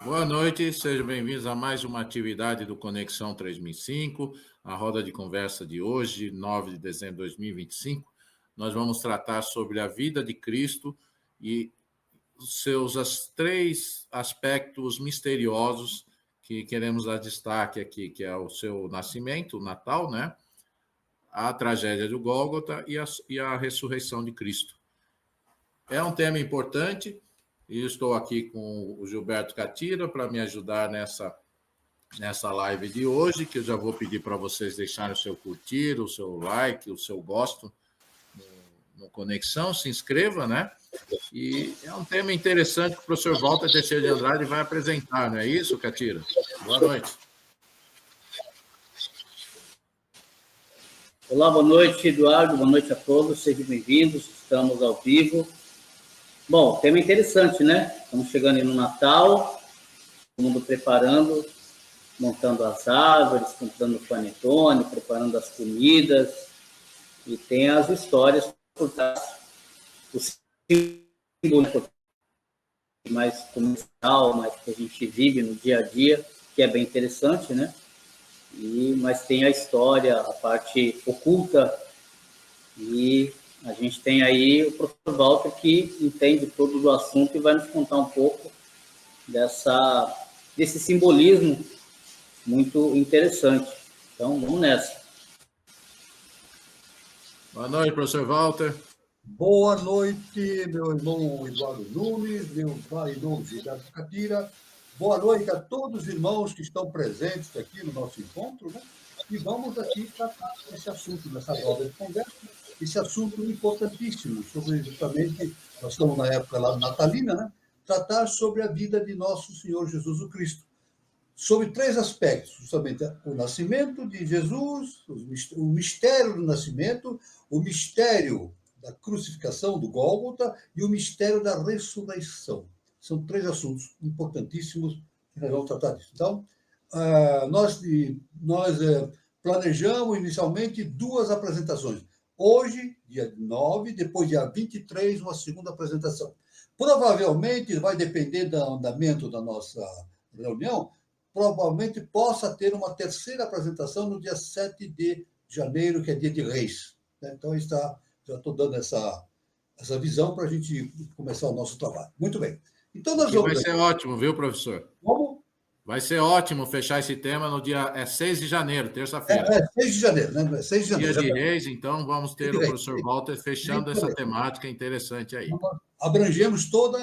Boa noite, sejam bem-vindos a mais uma atividade do Conexão 3005, a roda de conversa de hoje, 9 de dezembro de 2025. Nós vamos tratar sobre a vida de Cristo e os três aspectos misteriosos que queremos dar destaque aqui, que é o seu nascimento, o Natal, né? A tragédia do Gólgota e a ressurreição de Cristo. É um tema importante. E estou aqui com o Gilberto Catira para me ajudar nessa live de hoje, que eu já vou pedir para vocês deixarem o seu curtir, o seu like, o seu gosto no Conexão, se inscreva, né? E é um tema interessante que o professor Walter Teixeira de Andrade vai apresentar, não é isso, Catira? Boa noite. Olá, boa noite, Eduardo, boa noite a todos, sejam bem-vindos, estamos ao vivo. Bom, tema interessante, né? Estamos chegando aí no Natal, todo mundo preparando, montando as árvores, comprando o panetone, preparando as comidas, e tem as histórias por trás, o símbolo mais comercial, mais que a gente vive no dia a dia, que é bem interessante, né? Mas tem a história, a parte oculta, e a gente tem aí o professor Walter, que entende todo o assunto e vai nos contar um pouco desse simbolismo muito interessante. Então, vamos nessa. Boa noite, professor Walter. Boa noite, meu irmão Eduardo Nunes, meu pai novo Gilberto Catira. Boa noite a todos os irmãos que estão presentes aqui no nosso encontro, né? E vamos aqui tratar esse assunto, nessa roda de conversa, esse assunto importantíssimo, sobre justamente, nós estamos na época lá natalina, né? Tratar sobre a vida de nosso Senhor Jesus o Cristo, sobre três aspectos, justamente o nascimento de Jesus, o mistério do nascimento, o mistério da crucificação, do Gólgota, e o mistério da ressurreição. São três assuntos importantíssimos que nós vamos tratar disso. Então, nós planejamos inicialmente duas apresentações. Hoje, dia 9, depois dia 23, uma segunda apresentação. Provavelmente, vai depender do andamento da nossa reunião, provavelmente possa ter uma terceira apresentação no dia 7 de janeiro, que é dia de Reis. Então, já estou dando essa visão para a gente começar o nosso trabalho. Muito bem. Então, nós vamos... Vai ser ótimo, viu, professor? Como? Vai ser ótimo fechar esse tema no dia 6 de janeiro, terça-feira. 6 de janeiro, né? 6 de janeiro. Dia de Reis, então vamos ter o professor Walter fechando essa temática interessante aí. Abrangemos todas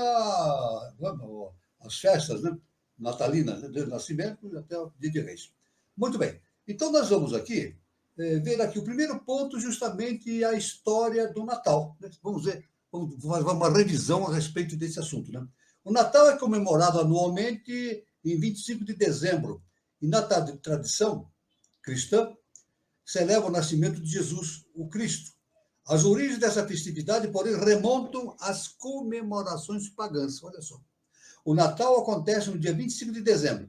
as festas, né? Natalinas, né? Desde o nascimento até o dia de Reis. Muito bem. Então, nós vamos aqui ver aqui o primeiro ponto, justamente a história do Natal. Vamos ver, vamos fazer uma revisão a respeito desse assunto, né? O Natal é comemorado anualmente em 25 de dezembro, e na tradição cristã, celebra o nascimento de Jesus, o Cristo. As origens dessa festividade, porém, remontam às comemorações pagãs. Olha só. O Natal acontece no dia 25 de dezembro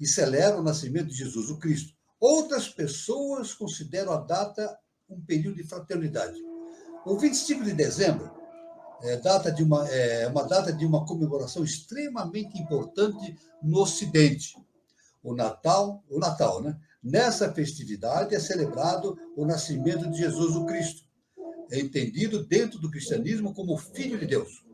e celebra o nascimento de Jesus, o Cristo. Outras pessoas consideram a data um período de fraternidade. O 25 de dezembro é uma data de uma comemoração extremamente importante no Ocidente. O Natal, né? Nessa festividade é celebrado o nascimento de Jesus o Cristo. É entendido dentro do cristianismo como Filho de Deus.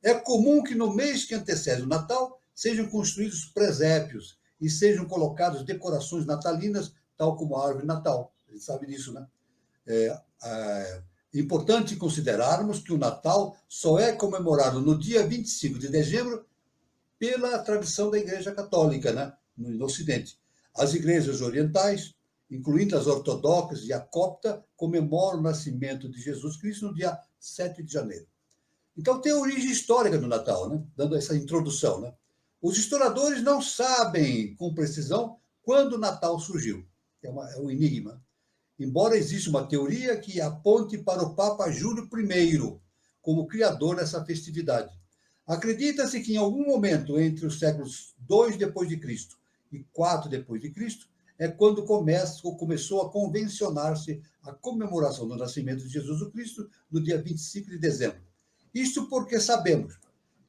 É comum que no mês que antecede o Natal sejam construídos presépios e sejam colocadas decorações natalinas, tal como a árvore de Natal. A gente sabe disso, né? É importante considerarmos que o Natal só é comemorado no dia 25 de dezembro pela tradição da Igreja Católica, né? No Ocidente. As igrejas orientais, incluindo as ortodoxas e a copta, comemoram o nascimento de Jesus Cristo no dia 7 de janeiro. Então, tem a origem histórica do Natal, né? Dando essa introdução, né? Os historiadores não sabem com precisão quando o Natal surgiu. É um enigma. Embora exista uma teoria que aponte para o Papa Júlio I como criador dessa festividade. Acredita-se que em algum momento entre os séculos 2 depois de Cristo e 4 depois de Cristo é quando começou a convencionar-se a comemoração do nascimento de Jesus Cristo no dia 25 de dezembro. Isso porque sabemos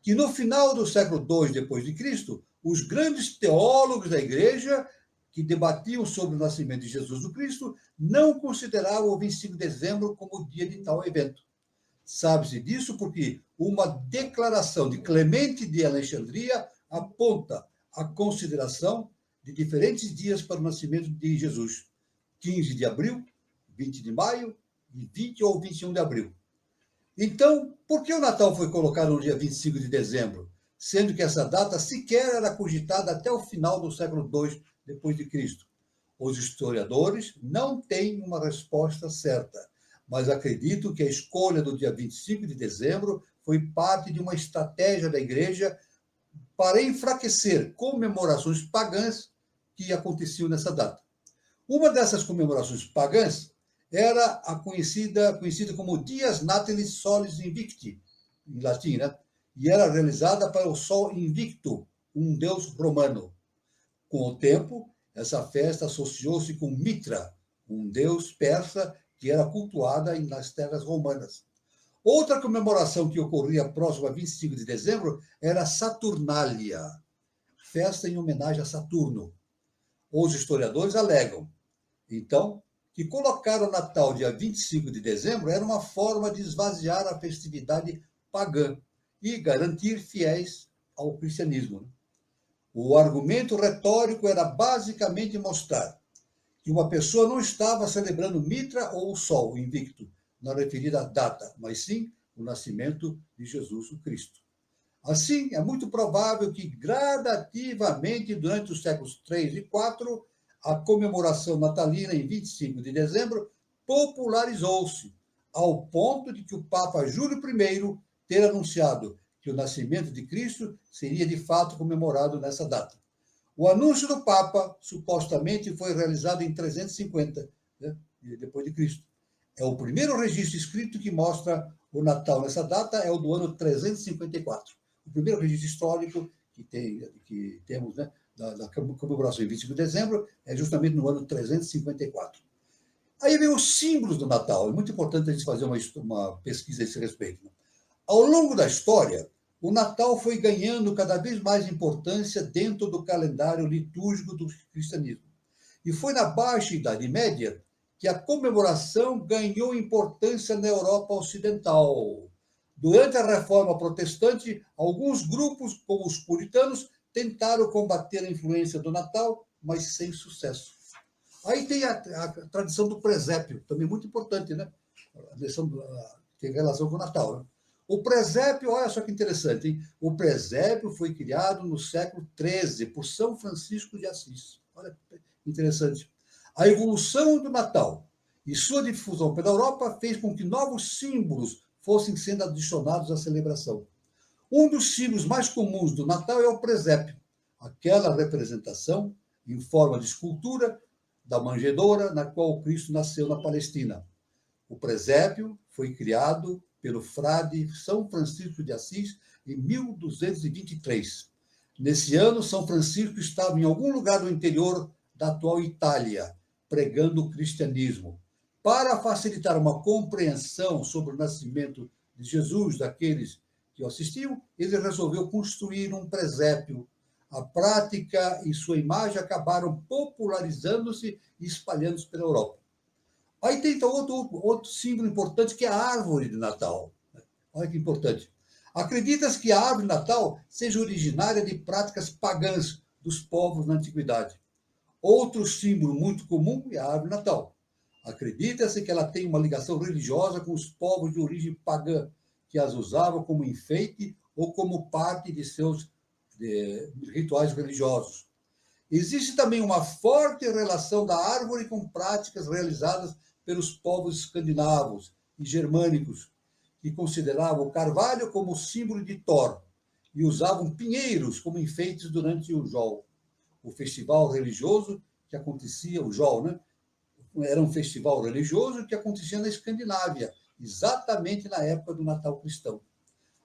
que no final do século II depois de Cristo, os grandes teólogos da Igreja que debatiam sobre o nascimento de Jesus o Cristo não consideravam o 25 de dezembro como o dia de tal evento. Sabe-se disso porque uma declaração de Clemente de Alexandria aponta a consideração de diferentes dias para o nascimento de Jesus: 15 de abril, 20 de maio e 20 ou 21 de abril. Então, por que o Natal foi colocado no dia 25 de dezembro, sendo que essa data sequer era cogitada até o final do século II depois de Cristo? Os historiadores não têm uma resposta certa, mas acredito que a escolha do dia 25 de dezembro foi parte de uma estratégia da Igreja para enfraquecer comemorações pagãs que aconteciam nessa data. Uma dessas comemorações pagãs era a conhecida como Dies Natalis Solis Invicti, em latim, né? E era realizada para o Sol Invicto, um deus romano. Com o tempo, essa festa associou-se com Mitra, um deus persa que era cultuada nas terras romanas. Outra comemoração que ocorria próximo a 25 de dezembro era a Saturnália, festa em homenagem a Saturno. Os historiadores alegam, então, que colocar o Natal dia 25 de dezembro era uma forma de esvaziar a festividade pagã e garantir fiéis ao cristianismo. O argumento retórico era basicamente mostrar que uma pessoa não estava celebrando Mitra ou o Sol invicto na referida data, mas sim o nascimento de Jesus o Cristo. Assim, é muito provável que gradativamente, durante os séculos III e IV, a comemoração natalina em 25 de dezembro popularizou-se, ao ponto de que o Papa Júlio I ter anunciado que o nascimento de Cristo seria de fato comemorado nessa data. O anúncio do Papa, supostamente, foi realizado em 350, né, depois de Cristo. É o primeiro registro escrito que mostra o Natal nessa data, é o do ano 354. O primeiro registro histórico que temos, né, da comemoração em 25 de dezembro é justamente no ano 354. Aí vem os símbolos do Natal. É muito importante a gente fazer uma pesquisa a esse respeito. Ao longo da história, o Natal foi ganhando cada vez mais importância dentro do calendário litúrgico do cristianismo. E foi na Baixa Idade Média que a comemoração ganhou importância na Europa Ocidental. Durante a Reforma Protestante, alguns grupos, como os puritanos, tentaram combater a influência do Natal, mas sem sucesso. Aí tem a tradição do presépio, também muito importante, né? Tem relação com o Natal, né? O presépio, olha só que interessante, hein? O presépio foi criado no século XIII por São Francisco de Assis. Olha que interessante. A evolução do Natal e sua difusão pela Europa fez com que novos símbolos fossem sendo adicionados à celebração. Um dos símbolos mais comuns do Natal é o presépio, aquela representação em forma de escultura da manjedoura na qual o Cristo nasceu na Palestina. O presépio foi criado pelo frade São Francisco de Assis em 1223. Nesse ano, São Francisco estava em algum lugar do interior da atual Itália, pregando o cristianismo. Para facilitar uma compreensão sobre o nascimento de Jesus daqueles que o assistiam, ele resolveu construir um presépio. A prática e sua imagem acabaram popularizando-se e espalhando-se pela Europa. Aí tem então outro símbolo importante, que é a árvore de Natal. Olha que importante. Acredita-se que a árvore de Natal seja originária de práticas pagãs dos povos na antiguidade. Outro símbolo muito comum é a árvore de Natal. Acredita-se que ela tem uma ligação religiosa com os povos de origem pagã, que as usavam como enfeite ou como parte de seus rituais religiosos. Existe também uma forte relação da árvore com práticas realizadas pelos povos escandinavos e germânicos, que consideravam o carvalho como símbolo de Thor e usavam pinheiros como enfeites durante o Jol, o festival religioso que acontecia, o Jol, né? Era um festival religioso que acontecia na Escandinávia, exatamente na época do Natal cristão.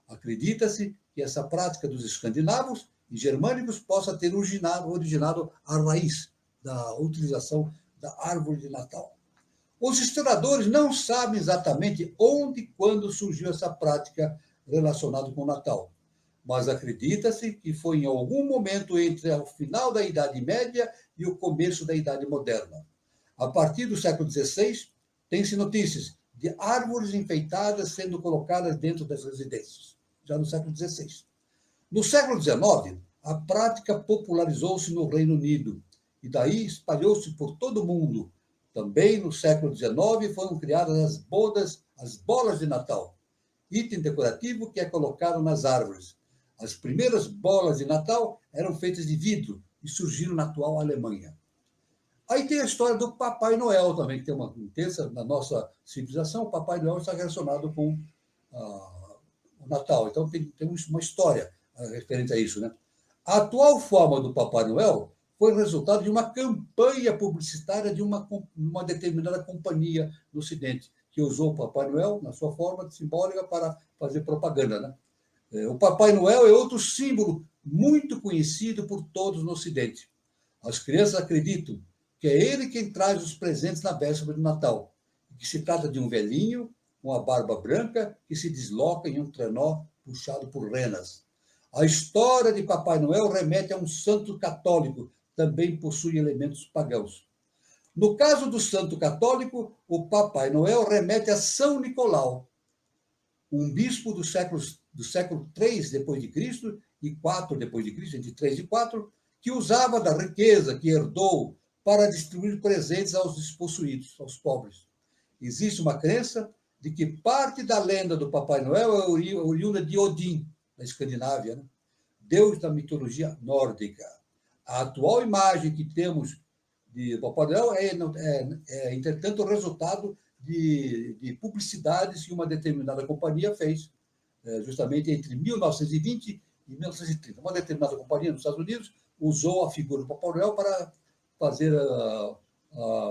Acredita-se que essa prática dos escandinavos e germânicos possa ter originado a raiz da utilização da árvore de Natal. Os historiadores não sabem exatamente onde e quando surgiu essa prática relacionada com o Natal, mas acredita-se que foi em algum momento entre o final da Idade Média e o começo da Idade Moderna. A partir do século XVI, tem-se notícias de árvores enfeitadas sendo colocadas dentro das residências, já no século XVI. No século XIX, a prática popularizou-se no Reino Unido e daí espalhou-se por todo o mundo. Também no século XIX foram criadas as bolas de Natal, item decorativo que é colocado nas árvores. As primeiras bolas de Natal eram feitas de vidro e surgiram na atual Alemanha. Aí tem a história do Papai Noel também, que tem uma intensa na nossa civilização. O Papai Noel está relacionado com o Natal. Então, tem uma história referente a isso, né? A atual forma do Papai Noel foi resultado de uma campanha publicitária de uma determinada companhia no Ocidente, que usou o Papai Noel, na sua forma simbólica, para fazer propaganda, né? O Papai Noel é outro símbolo muito conhecido por todos no Ocidente. As crianças acreditam que é ele quem traz os presentes na véspera do Natal, que se trata de um velhinho com a barba branca que se desloca em um trenó puxado por renas. A história de Papai Noel remete a um santo católico, também possui elementos pagãos. No caso do santo católico, o Papai Noel remete a São Nicolau, um bispo do século III depois de Cristo e 4 depois de Cristo, entre 3 e 4, que usava da riqueza que herdou para distribuir presentes aos despossuídos, aos pobres. Existe uma crença de que parte da lenda do Papai Noel é oriunda de Odin, na Escandinávia, né? Deus da mitologia nórdica. A atual imagem que temos de Papai Noel entretanto, o resultado de publicidades que uma determinada companhia fez, justamente entre 1920 e 1930. Uma determinada companhia nos Estados Unidos usou a figura do Papai Noel para fazer a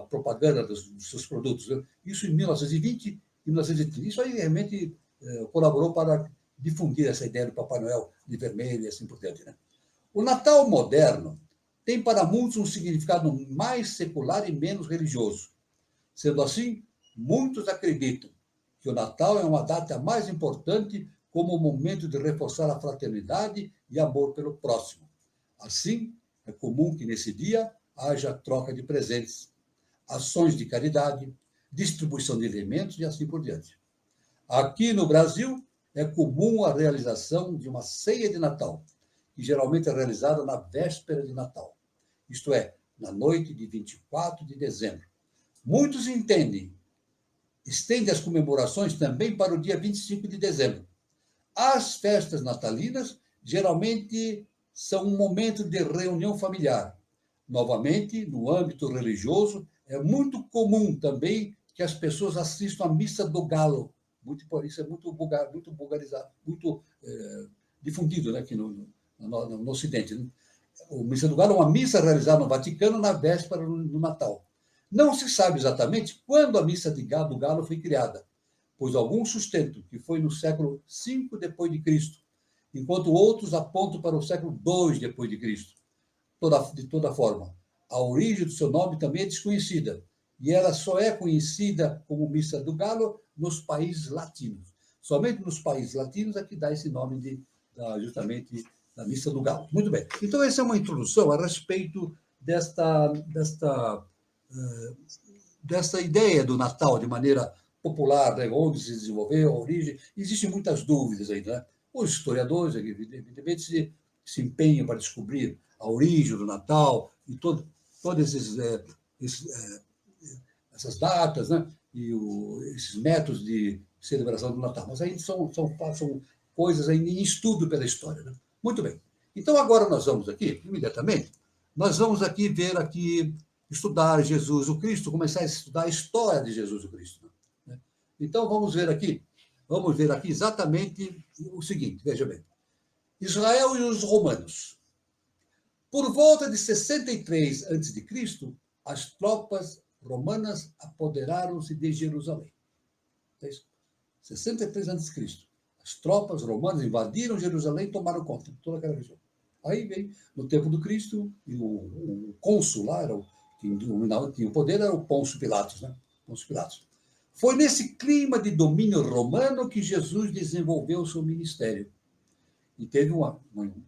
propaganda dos seus produtos, né? Isso em 1920 e 1930. Isso aí realmente colaborou para difundir essa ideia do Papai Noel de vermelho e assim por diante, né? O Natal moderno tem para muitos um significado mais secular e menos religioso. Sendo assim, muitos acreditam que o Natal é uma data mais importante como um momento de reforçar a fraternidade e amor pelo próximo. Assim, é comum que nesse dia haja troca de presentes, ações de caridade, distribuição de alimentos e assim por diante. Aqui no Brasil, é comum a realização de uma ceia de Natal, que geralmente é realizada na véspera de Natal, isto é, na noite de 24 de dezembro. Muitos estendem as comemorações também para o dia 25 de dezembro. As festas natalinas geralmente são um momento de reunião familiar. Novamente, no âmbito religioso, é muito comum também que as pessoas assistam à Missa do Galo. Isso é muito vulgarizado, muito difundido, né, aqui no Ocidente, né? A Missa do Galo é uma missa realizada no Vaticano na véspera do Natal. Não se sabe exatamente quando a Missa do Galo foi criada, pois alguns sustentam que foi no século V depois de Cristo, enquanto outros apontam para o século II depois de Cristo. De toda forma, a origem do seu nome também é desconhecida, e ela só é conhecida como Missa do Galo nos países latinos. Somente nos países latinos é que dá esse nome justamente da Missa do Galo. Muito bem. Então, essa é uma introdução a respeito desta ideia do Natal de maneira popular, né? Onde se desenvolveu, a origem. Existem muitas dúvidas ainda, né? Os historiadores, evidentemente, se empenham para descobrir a origem do Natal e todas essas datas, né? E esses métodos de celebração do Natal. Mas ainda são coisas ainda em estudo pela história, né? Muito bem. Então, agora nós vamos aqui, imediatamente, estudar Jesus o Cristo, começar a estudar a história de Jesus o Cristo, né? Então, vamos ver aqui exatamente o seguinte, veja bem. Israel e os romanos. Por volta de 63 a.C., as tropas romanas apoderaram-se de Jerusalém. 63 a.C. As tropas romanas invadiram Jerusalém e tomaram conta de toda aquela região. Aí vem, no tempo do Cristo, e o cônsul lá, quem tinha o poder, era o Pôncio Pilatos, né? Pôncio Pilatos. Foi nesse clima de domínio romano que Jesus desenvolveu o seu ministério. e teve uma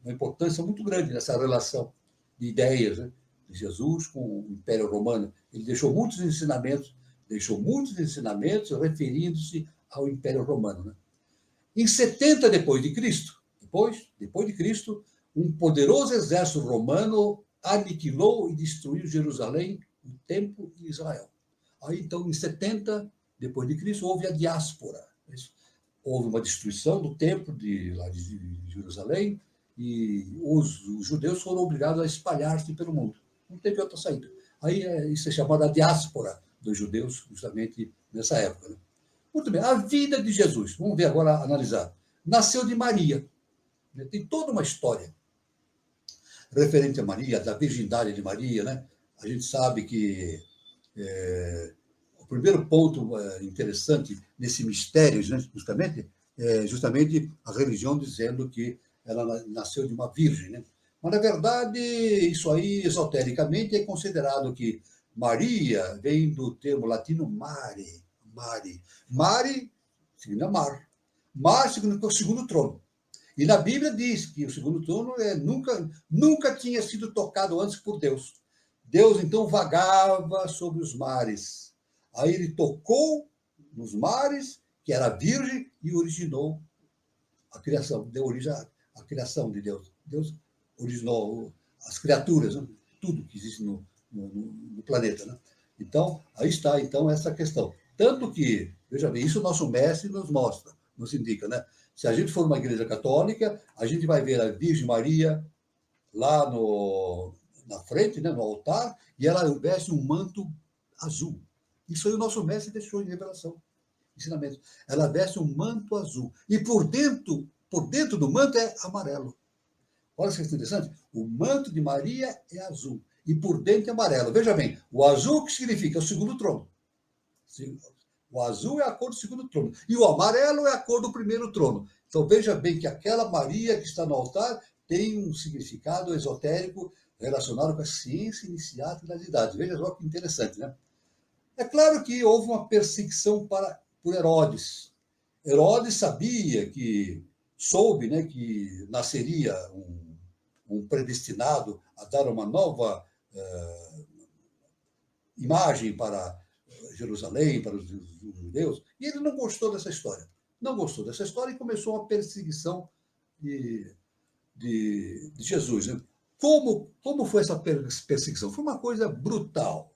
importância muito grande nessa relação de ideias, né, de Jesus com o Império Romano. Ele deixou muitos ensinamentos referindo-se ao Império Romano, né? Em 70 depois de Cristo, depois de Cristo, um poderoso exército romano aniquilou e destruiu Jerusalém, o Templo e Israel. Aí, então, em 70 depois de Cristo, houve a diáspora. Houve uma destruição do Templo de Jerusalém e os judeus foram obrigados a espalhar-se pelo mundo. Não teve outra saída. Aí isso é chamado a diáspora dos judeus, justamente nessa época, né? Muito bem, a vida de Jesus, vamos ver agora, analisar. Nasceu de Maria, né? Tem toda uma história referente a Maria, da virgindade de Maria, né? A gente sabe que o primeiro ponto interessante nesse mistério, né, justamente a religião dizendo que ela nasceu de uma virgem, né? Mas, na verdade, isso aí, esotericamente, é considerado que Maria vem do termo latino mare. Mare significa mar. Mar significa o segundo trono. E na Bíblia diz que o segundo trono nunca tinha sido tocado antes por Deus. Deus, então, vagava sobre os mares. Aí ele tocou nos mares, que era virgem, e originou a criação, deu origem à criação de Deus. Deus originou as criaturas, né? Tudo que existe no planeta, né? Então, aí está então essa questão. Tanto que, veja bem, isso o nosso mestre nos mostra, nos indica, né? Se a gente for uma igreja católica, a gente vai ver a Virgem Maria lá na frente, né, no altar, e ela veste um manto azul. Isso aí o nosso mestre deixou em revelação, ensinamento. Ela veste um manto azul. E por dentro do manto é amarelo. Olha que interessante. O manto de Maria é azul. E por dentro é amarelo. Veja bem, o azul que significa o segundo trono. O azul é a cor do segundo trono. E o amarelo é a cor do primeiro trono. Então, veja bem que aquela Maria que está no altar tem um significado esotérico relacionado com a ciência iniciática das idades. Veja só que interessante, né? É claro que houve uma perseguição por Herodes. Herodes soube, né, que nasceria um predestinado a dar uma nova imagem para Jerusalém, para os judeus, e ele não gostou dessa história. Não gostou dessa história e começou uma perseguição de Jesus, né? Como foi essa perseguição? Foi uma coisa brutal.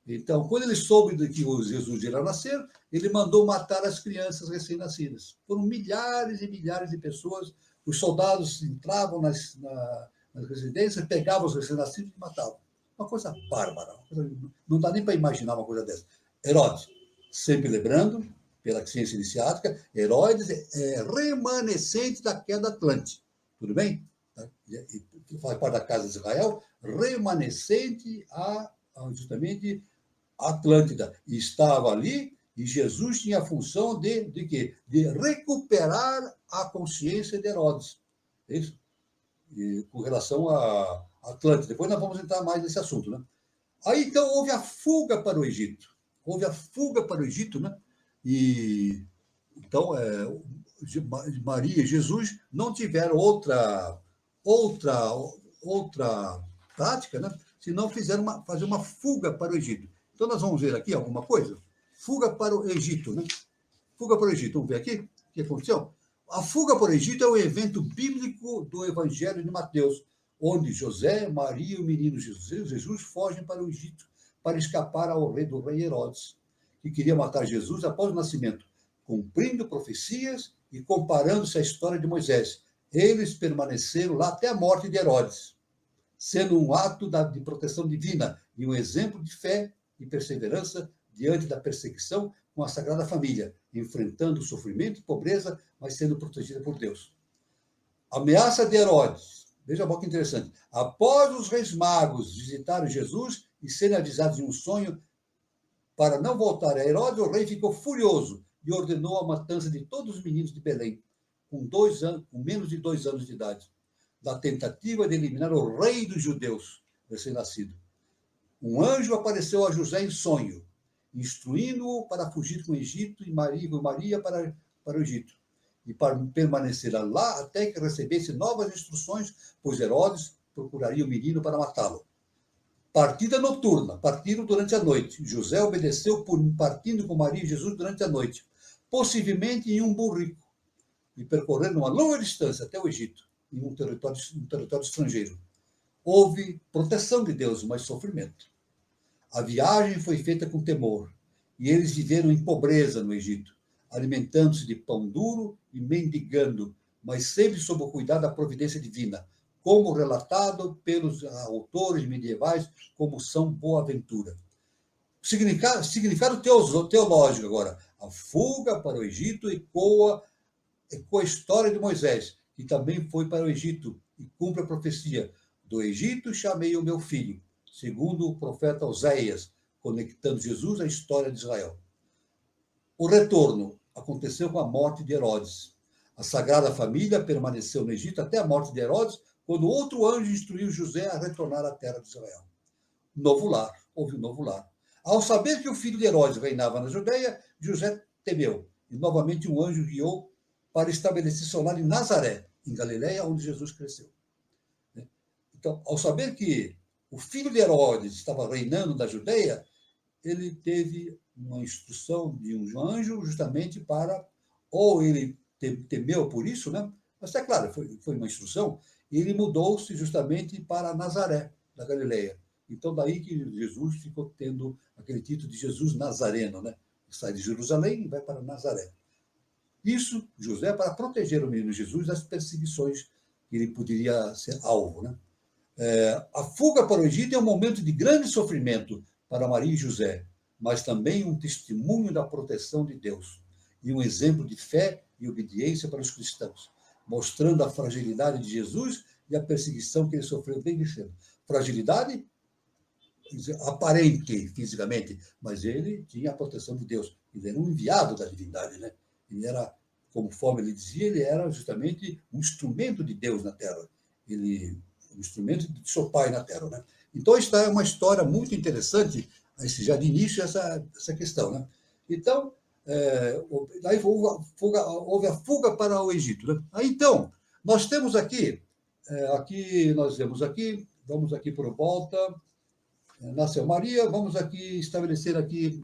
Então, quando ele soube de que o Jesus iria nascer, ele mandou matar as crianças recém-nascidas. Foram milhares e milhares de pessoas. Os soldados entravam nas residências, pegavam os recém-nascidos e matavam. Uma coisa bárbara. Não dá nem para imaginar uma coisa dessa. Herodes, sempre lembrando, pela ciência iniciática, Herodes é remanescente da queda Atlântica. Tudo bem? Faz parte da casa de Israel, remanescente justamente Atlântida. E estava ali, e Jesus tinha a função de quê? De recuperar a consciência de Herodes. É isso? E, com relação a Atlântida. Depois nós vamos entrar mais nesse assunto, né? Aí, então, houve a fuga para o Egito. Né? E, então, Maria e Jesus não tiveram outra prática, né? Senão fazer uma fuga para o Egito. Então, nós vamos ver aqui alguma coisa. Fuga para o Egito, né? Fuga para o Egito. Vamos ver aqui o que aconteceu? A fuga para o Egito é um evento bíblico do Evangelho de Mateus, onde José, Maria e o menino Jesus fogem para o Egito para escapar do rei Herodes, que queria matar Jesus após o nascimento, cumprindo profecias e comparando-se à história de Moisés. Eles permaneceram lá até a morte de Herodes, sendo um ato de proteção divina e um exemplo de fé e perseverança diante da perseguição com a Sagrada Família, enfrentando sofrimento e pobreza, mas sendo protegida por Deus. Ameaça de Herodes. Veja que interessante. Após os reis magos visitarem Jesus e serem avisados em um sonho para não voltar a Herodes, o rei ficou furioso e ordenou a matança de todos os meninos de Belém, com menos de 2 anos de idade, da tentativa de eliminar o rei dos judeus, recém-nascido. Um anjo apareceu a José em sonho, instruindo-o para fugir com o Egito e Maria para o Egito. e permanecerá lá até que recebesse novas instruções, pois Herodes procuraria o menino para matá-lo. Partida noturna, partiram durante a noite. José obedeceu partindo com Maria e Jesus durante a noite, possivelmente em um burrico, e percorrendo uma longa distância até o Egito, em um território estrangeiro. Houve proteção de Deus, mas sofrimento. A viagem foi feita com temor, e eles viveram em pobreza no Egito, alimentando-se de pão duro e mendigando, mas sempre sob o cuidado da providência divina, como relatado pelos autores medievais, como São Boaventura. Significado teológico agora. A fuga para o Egito ecoa a história de Moisés, que também foi para o Egito e cumpre a profecia: do Egito chamei o meu filho, segundo o profeta Oséias, conectando Jesus à história de Israel. O retorno aconteceu com a morte de Herodes. A Sagrada Família permaneceu no Egito até a morte de Herodes, quando outro anjo instruiu José a retornar à terra de Israel. Novo lar, houve um novo lar. Ao saber que o filho de Herodes reinava na Judeia, José temeu, e novamente um anjo guiou para estabelecer seu lar em Nazaré, em Galiléia, onde Jesus cresceu. Então, ao saber que o filho de Herodes estava reinando na Judeia, ele teve uma instrução de um anjo justamente para, ou ele temeu por isso, né? Mas é claro, foi uma instrução, e ele mudou-se justamente para Nazaré, da Galileia. Então, daí que Jesus ficou tendo aquele título de Jesus Nazareno, né? Sai de Jerusalém e vai para Nazaré. Isso, José, para proteger o menino Jesus das perseguições que ele poderia ser alvo, né? A fuga para o Egito é um momento de grande sofrimento para Maria e José, mas também um testemunho da proteção de Deus e um exemplo de fé e obediência para os cristãos, mostrando a fragilidade de Jesus e a perseguição que ele sofreu desde cedo. Fragilidade aparente fisicamente, mas ele tinha a proteção de Deus. Ele era um enviado da divindade, né? Ele era, conforme ele dizia, ele era justamente um instrumento de Deus na Terra. Um instrumento de seu pai na Terra, né? Então, esta é uma história muito interessante, já de início, essa questão, né? Então, daí houve a fuga para o Egito, né? Então, nós temos vamos aqui por volta, nasceu Maria, vamos aqui estabelecer aqui,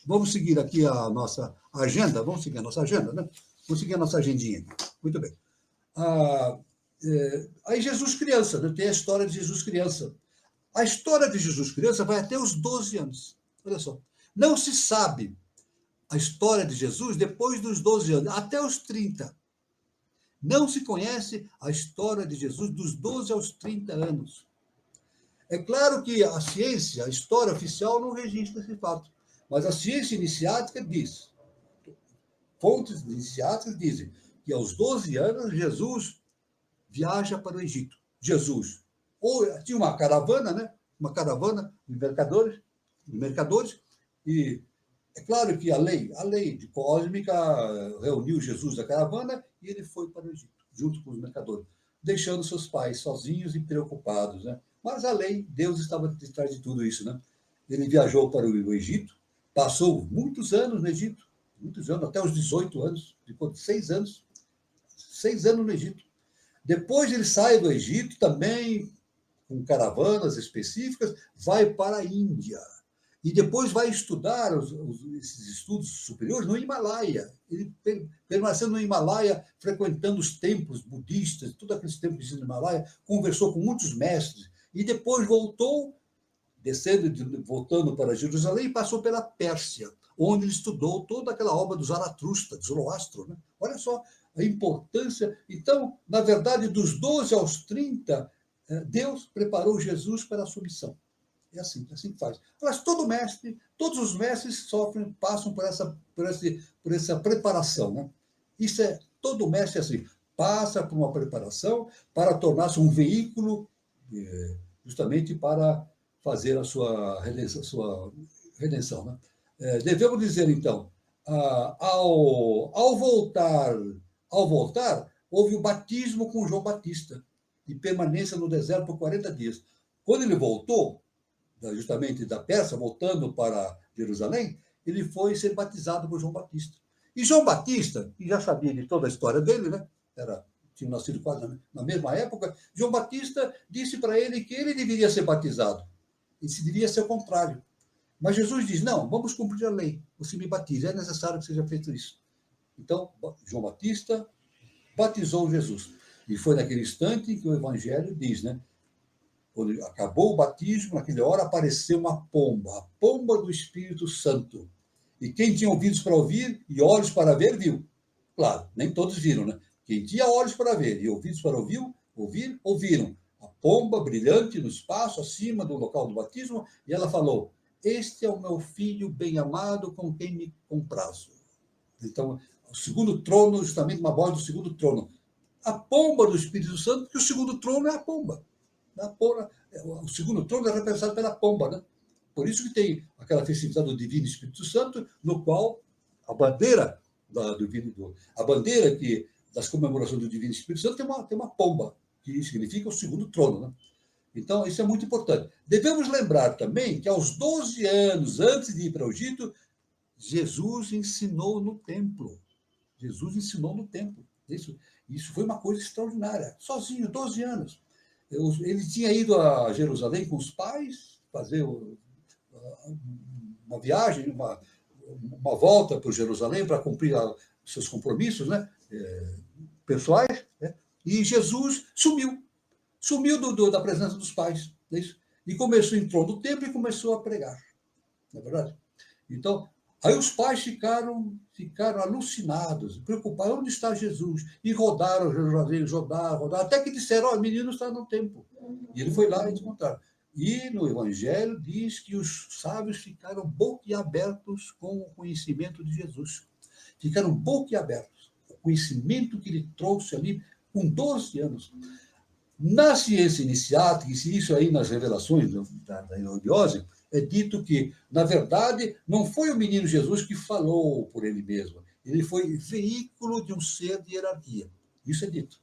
vamos seguir aqui a nossa agenda, né? Vamos seguir a nossa agendinha. Muito bem. Aí Jesus criança, né? Tem a história de Jesus criança. A história de Jesus criança vai até os 12 anos. Olha só. Não se sabe a história de Jesus depois dos 12 anos, até os 30. Não se conhece a história de Jesus dos 12 aos 30 anos. É claro que a ciência, a história oficial, não registra esse fato. Mas a ciência iniciática diz, fontes iniciáticas dizem, que aos 12 anos Jesus viaja para o Egito. Jesus. Ou tinha uma caravana, né? Uma caravana de mercadores, e é claro que a lei de cósmica reuniu Jesus da caravana e ele foi para o Egito, junto com os mercadores, deixando seus pais sozinhos e preocupados, né? Mas a lei, Deus estava por trás de tudo isso, né? Ele viajou para o Egito, passou muitos anos no Egito, muitos anos, até os 18 anos, depois de 6 anos no Egito. Depois ele sai do Egito também, com caravanas específicas, vai para a Índia. E depois vai estudar esses estudos superiores no Himalaia. Ele permaneceu no Himalaia, frequentando os templos budistas, todos aqueles templos do Himalaia, conversou com muitos mestres. E depois voltou, voltando para Jerusalém, e passou pela Pérsia, onde ele estudou toda aquela obra do Zaratustra, de Zoroastro, né? Olha só a importância. Então, na verdade, dos 12 aos 30, Deus preparou Jesus para a sua missão. É assim que faz. Mas todos os mestres passam por essa preparação, né? Todo mestre é assim, passa por uma preparação para tornar-se um veículo justamente para fazer a sua redenção, né? Devemos dizer, então, ao voltar, houve o batismo com João Batista e permanência no deserto por 40 dias. Quando ele voltou, justamente da Pérsia, voltando para Jerusalém, ele foi ser batizado por João Batista. E João Batista, que já sabia de toda a história dele, né? Tinha nascido quase na mesma época, João Batista disse para ele que ele deveria ser batizado. E se devia ser o contrário. Mas Jesus diz, não, vamos cumprir a lei. Você me batiza, é necessário que seja feito isso. Então, João Batista batizou Jesus. E foi naquele instante que o Evangelho diz, né? Quando acabou o batismo, naquela hora apareceu uma pomba, a pomba do Espírito Santo. E quem tinha ouvidos para ouvir e olhos para ver, viu. Claro, nem todos viram, né? Quem tinha olhos para ver e ouvidos para ouvir, ouviram. A pomba brilhante no espaço, acima do local do batismo, e ela falou, este é o meu filho bem-amado com quem me comprazo. Então, o segundo trono, justamente uma voz do segundo trono. A pomba do Espírito Santo, porque o segundo trono é a pomba. O segundo trono é representado pela pomba, né? Por isso que tem aquela festividade do Divino Espírito Santo, no qual a bandeira das comemorações do Divino Espírito Santo tem uma pomba, que significa o segundo trono, né? Então, isso é muito importante. Devemos lembrar também que aos 12 anos, antes de ir para o Egito, Jesus ensinou no templo. Jesus ensinou no templo. Isso foi uma coisa extraordinária. Sozinho, 12 anos. Ele tinha ido a Jerusalém com os pais, fazer uma viagem, uma volta para Jerusalém para cumprir seus compromissos, né, pessoais, né? E Jesus sumiu da presença dos pais. É isso? E entrou no templo e começou a pregar. Não é verdade? Então, aí os pais ficaram alucinados, preocupados, onde está Jesus? E rodaram Jerusalém, rodaram, até que disseram, o menino está no templo. E ele foi lá e encontraram. E no Evangelho diz que os sábios ficaram boquiabertos com o conhecimento de Jesus. Ficaram boquiabertos. O conhecimento que ele trouxe ali com 12 anos. Na ciência iniciática, e isso aí nas revelações da Herobiose, é dito que, na verdade, não foi o menino Jesus que falou por ele mesmo. Ele foi veículo de um ser de hierarquia. Isso é dito.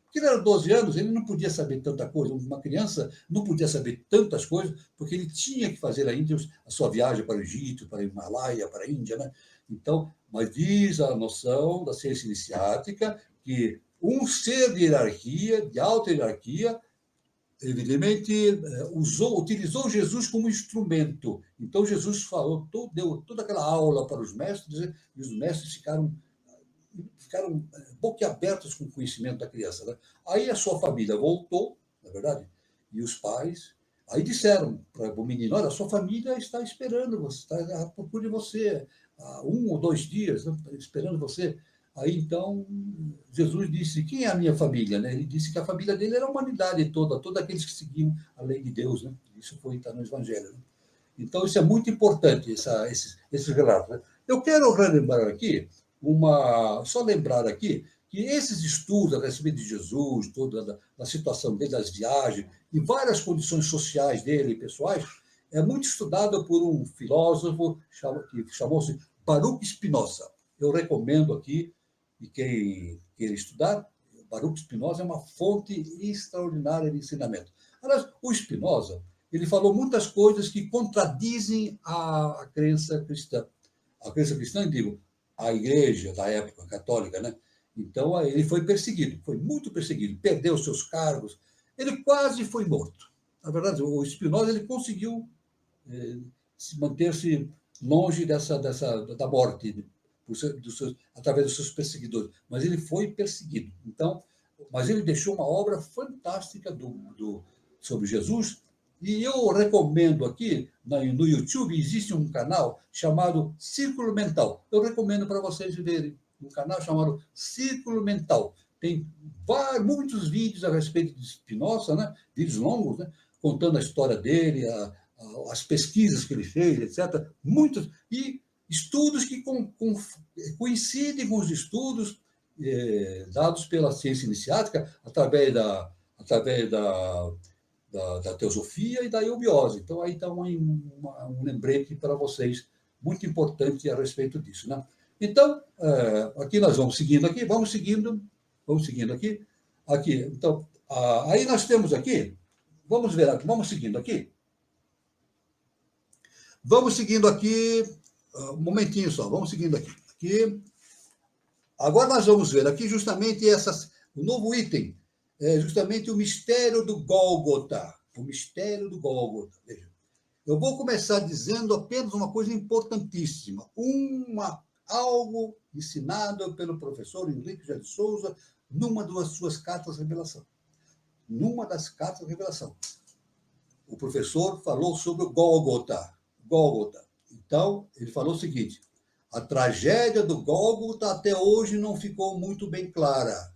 Porque ele era 12 anos, ele não podia saber tanta coisa. Uma criança não podia saber tantas coisas, porque ele tinha que fazer ainda a sua viagem para o Egito, para o Himalaia, para a Índia, né? Então, mas diz a noção da ciência iniciática que um ser de hierarquia, de alta hierarquia, evidentemente, utilizou Jesus como instrumento. Então, Jesus falou, deu toda aquela aula para os mestres, e os mestres ficaram boquiabertos com o conhecimento da criança, né? Aí a sua família voltou, na verdade, e os pais aí disseram para o menino, olha, a sua família está esperando você, está à procura de você há 1 ou 2 dias, né, esperando você. Aí, então, Jesus disse, quem é a minha família? Né? Ele disse que a família dele era a humanidade toda, todos aqueles que seguiam a lei de Deus. Né? Isso está no Evangelho. Né? Então, isso é muito importante, esses relatos. Né? Eu quero relembrar aqui, só lembrar aqui, que esses estudos a respeito de Jesus, toda a situação dele, das viagens, e várias condições sociais dele, pessoais, é muito estudado por um filósofo que chamou-se Baruch Spinoza. Eu recomendo aqui, e quem queira estudar, Baruch Spinoza é uma fonte extraordinária de ensinamento. Aliás, o Spinoza, ele falou muitas coisas que contradizem a crença cristã. A crença cristã, digo, a igreja da época católica, né? Então, ele foi perseguido, foi muito perseguido, perdeu seus cargos, ele quase foi morto. Na verdade, o Spinoza ele conseguiu manter-se longe da morte, através dos seus perseguidores, mas ele foi perseguido. Então, mas ele deixou uma obra fantástica sobre Jesus, e eu recomendo aqui, no YouTube, existe um canal chamado Círculo Mental. Eu recomendo para vocês verem um canal chamado Círculo Mental. Tem muitos vídeos a respeito de Spinoza, né? Vídeos longos, né? Contando a história dele, as pesquisas que ele fez, etc. Muitos. E estudos que coincidem com os estudos dados pela ciência iniciática através da teosofia e da eubiose. Então, aí está um lembrete para vocês, muito importante a respeito disso. Né? Então, aqui nós vamos seguindo aqui. Então, aí nós temos aqui, vamos ver aqui, vamos seguindo aqui. Um momentinho só, vamos seguindo aqui. Agora nós vamos ver aqui justamente o novo item, justamente o mistério do Gólgota. O mistério do Gólgota. Veja, eu vou começar dizendo apenas uma coisa importantíssima, algo ensinado pelo professor Henrique José de Souza numa das suas cartas de revelação. Numa das cartas de revelação. O professor falou sobre o Gólgota. Gólgota. Então, ele falou o seguinte: a tragédia do Gólgota até hoje não ficou muito bem clara.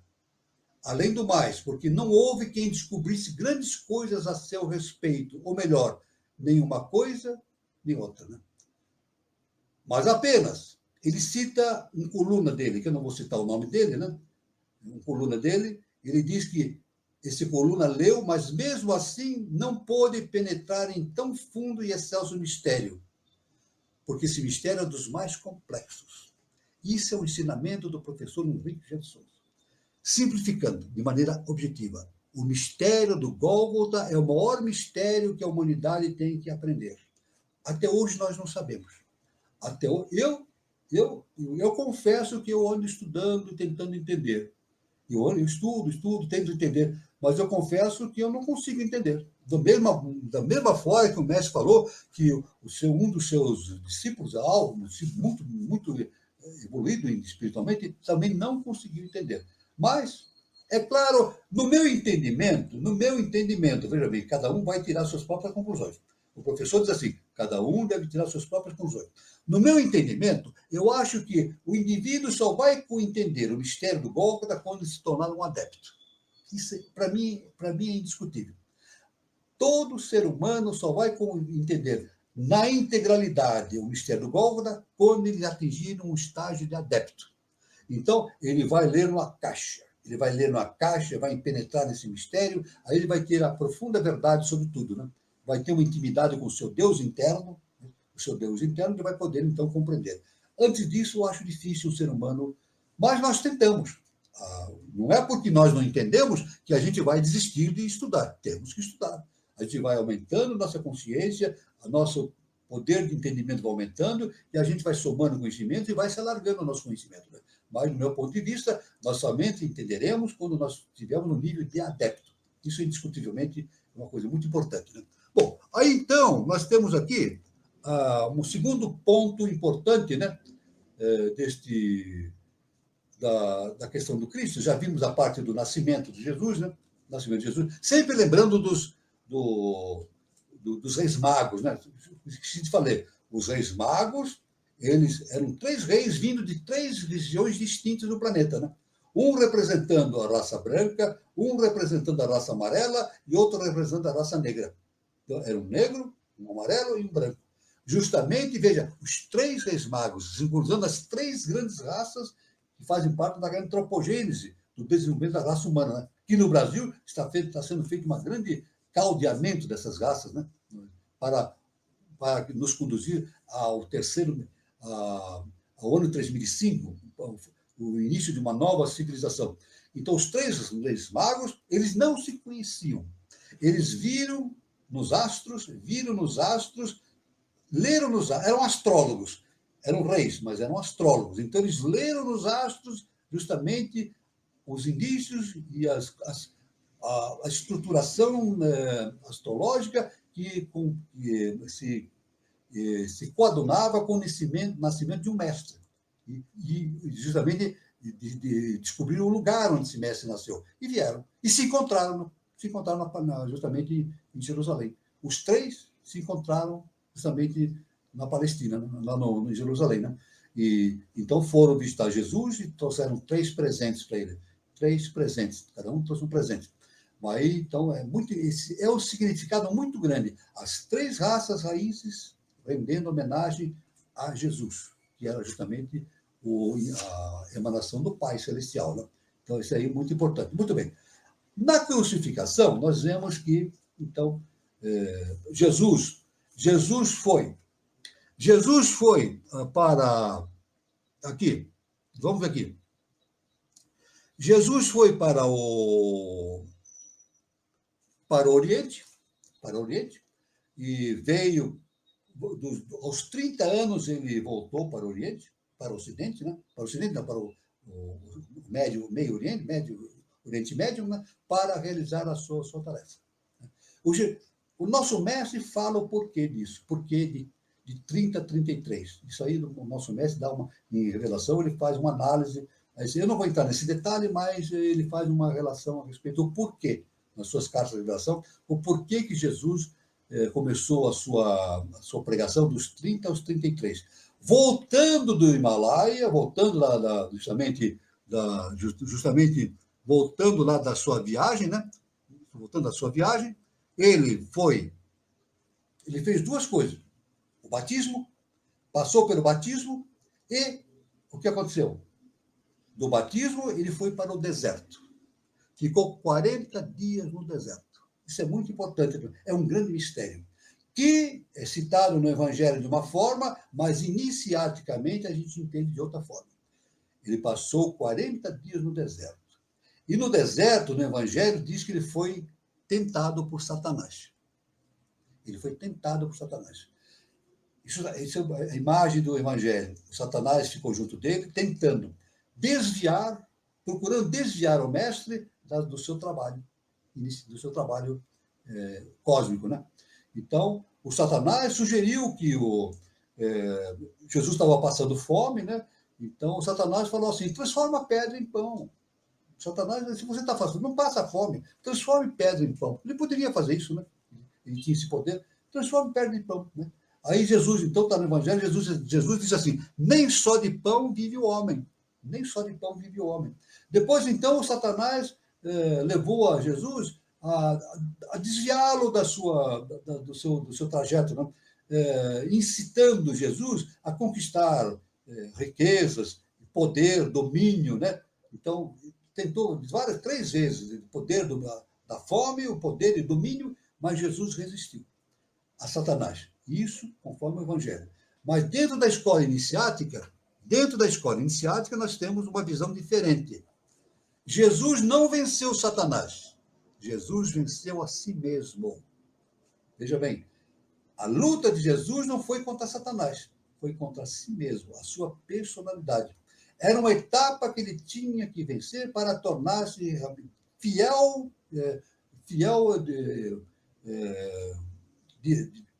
Além do mais, porque não houve quem descobrisse grandes coisas a seu respeito, ou melhor, nenhuma coisa, nem outra. Né? Mas apenas, ele cita uma coluna dele, que eu não vou citar o nome dele, né? Uma coluna dele, ele diz que esse coluna leu, mas mesmo assim não pôde penetrar em tão fundo e excelso mistério, porque esse mistério é dos mais complexos. Isso é o ensinamento do professor Henrique José de Souza. Simplificando, de maneira objetiva, o mistério do Gólgota é o maior mistério que a humanidade tem que aprender. Até hoje nós não sabemos. Até hoje, eu confesso que eu ando estudando, tentando entender. Eu estudo, tento entender, mas eu confesso que eu não consigo entender. Da mesma forma que o mestre falou que um dos seus discípulos, um discípulo muito evoluído espiritualmente, também não conseguiu entender. Mas, é claro, no meu entendimento, veja bem, cada um vai tirar suas próprias conclusões. O professor diz assim, cada um deve tirar suas próprias conclusões. No meu entendimento, eu acho que o indivíduo só vai entender o mistério do Gólgota quando se tornar um adepto. Isso, para mim, é indiscutível. Todo ser humano só vai entender na integralidade o mistério do Gólgota quando ele atingir um estágio de adepto. Então, ele vai ler uma caixa. Vai penetrar nesse mistério, aí ele vai ter a profunda verdade sobre tudo, né? Vai ter uma intimidade com o seu Deus interno, ele vai poder, então, compreender. Antes disso, eu acho difícil o ser humano, mas nós tentamos. Não é porque nós não entendemos que a gente vai desistir de estudar. Temos que estudar. A gente vai aumentando nossa consciência, o nosso poder de entendimento vai aumentando, e a gente vai somando conhecimento e vai se alargando o nosso conhecimento. Né? Mas, do meu ponto de vista, nós somente entenderemos quando nós estivermos no nível de adepto. Isso, indiscutivelmente, é uma coisa muito importante. Né? Bom, aí, então, nós temos aqui um segundo ponto importante, né, da questão do Cristo. Já vimos a parte do nascimento de Jesus, né? Nascimento de Jesus, sempre lembrando dos Reis Magos, né? Esqueci de falar, os Reis Magos, eles eram 3 reis vindo de 3 regiões distintas do planeta, né? Um representando a raça branca, um representando a raça amarela e outro representando a raça negra. Então, era um negro, um amarelo e um branco. Justamente, veja, os 3 Reis Magos, simbolizando as 3 grandes raças que fazem parte da antropogênese, do desenvolvimento da raça humana. Né? Aqui no Brasil está sendo feito um grande caldeamento dessas raças, né? para nos conduzir ao ao ano 3005, o início de uma nova civilização. Então, os 3 Reis Magos, eles não se conheciam. Eles viram nos astros, leram nos astros, eram astrólogos, eram reis, mas eram astrólogos. Então, eles leram nos astros justamente os indícios e a estruturação astrológica que se coadunava com o nascimento de um mestre. E justamente descobriram o lugar onde esse mestre nasceu. E vieram. E se encontraram justamente em Jerusalém. Os 3 se encontraram justamente na Palestina, lá em Jerusalém. Né? E então foram visitar Jesus e trouxeram 3 presentes para ele. 3 presentes, cada um trouxe um presente. Aí, então, é um significado muito grande. As 3 raças raízes rendendo homenagem a Jesus, que era justamente a emanação do Pai Celestial. Né? Então, isso aí é muito importante. Muito bem. Na crucificação, nós vemos que, então, Jesus foi para... Aqui, vamos ver aqui. Jesus foi para o Oriente, e veio, aos 30 anos ele voltou para o Oriente, para o Ocidente, né? Para o Ocidente, não, Meio Oriente, Oriente Médio, né, para realizar a sua tarefa. O nosso mestre fala o porquê disso, porquê de 30 a 33. Isso aí o nosso mestre dá em revelação, ele faz uma análise. Eu não vou entrar nesse detalhe, mas ele faz uma relação a respeito do porquê, nas suas cartas de revelação, o porquê que Jesus começou a sua pregação dos 30 aos 33. Voltando do Himalaia, voltando lá justamente voltando lá da sua viagem, né? Voltando da sua viagem, ele fez duas coisas. O batismo, passou pelo batismo e o que aconteceu? Do batismo, ele foi para o deserto. Ficou 40 dias no deserto. Isso é muito importante, é um grande mistério, que é citado no Evangelho de uma forma, mas iniciaticamente a gente entende de outra forma. Ele passou 40 dias no deserto. E no deserto, no Evangelho, diz que ele foi tentado por Satanás. Ele foi tentado por Satanás. Isso é a imagem do Evangelho. O Satanás ficou junto dele, tentando procurando desviar o mestre do seu trabalho cósmico, né? Então, o Satanás sugeriu que Jesus estava passando fome, né? Então, o Satanás falou assim, transforma a pedra em pão. O Satanás, se você está fazendo, não passa fome, transforme pedra em pão. Ele poderia fazer isso, né? Ele tinha esse poder, transforme pedra em pão, né? Aí Jesus, então, está no Evangelho, Jesus diz assim, nem só de pão vive o homem. Nem só de pão vive o homem. Depois, então, o Satanás levou a Jesus a desviá-lo do seu trajeto, né? Incitando Jesus a conquistar riquezas, poder, domínio, né? Então, tentou três vezes o poder da fome, o poder e domínio, mas Jesus resistiu a Satanás. Isso conforme o Evangelho. Mas dentro da escola iniciática, nós temos uma visão diferente. Jesus não venceu Satanás. Jesus venceu a si mesmo. Veja bem, a luta de Jesus não foi contra Satanás, foi contra si mesmo, a sua personalidade. Era uma etapa que ele tinha que vencer para tornar-se fiel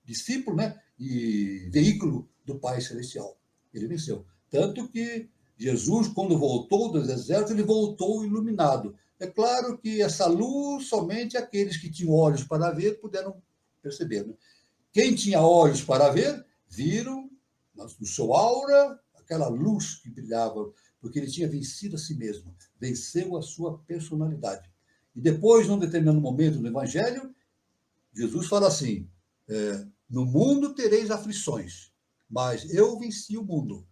discípulo, né? E veículo do Pai Celestial. Ele venceu. Tanto que Jesus, quando voltou do deserto, ele voltou iluminado. É claro que essa luz, somente aqueles que tinham olhos para ver puderam perceber. Né? Quem tinha olhos para ver, viram no seu aura aquela luz que brilhava, porque ele tinha vencido a si mesmo, venceu a sua personalidade. E depois, num determinado momento no Evangelho, Jesus fala assim, no mundo tereis aflições, mas eu venci o mundo.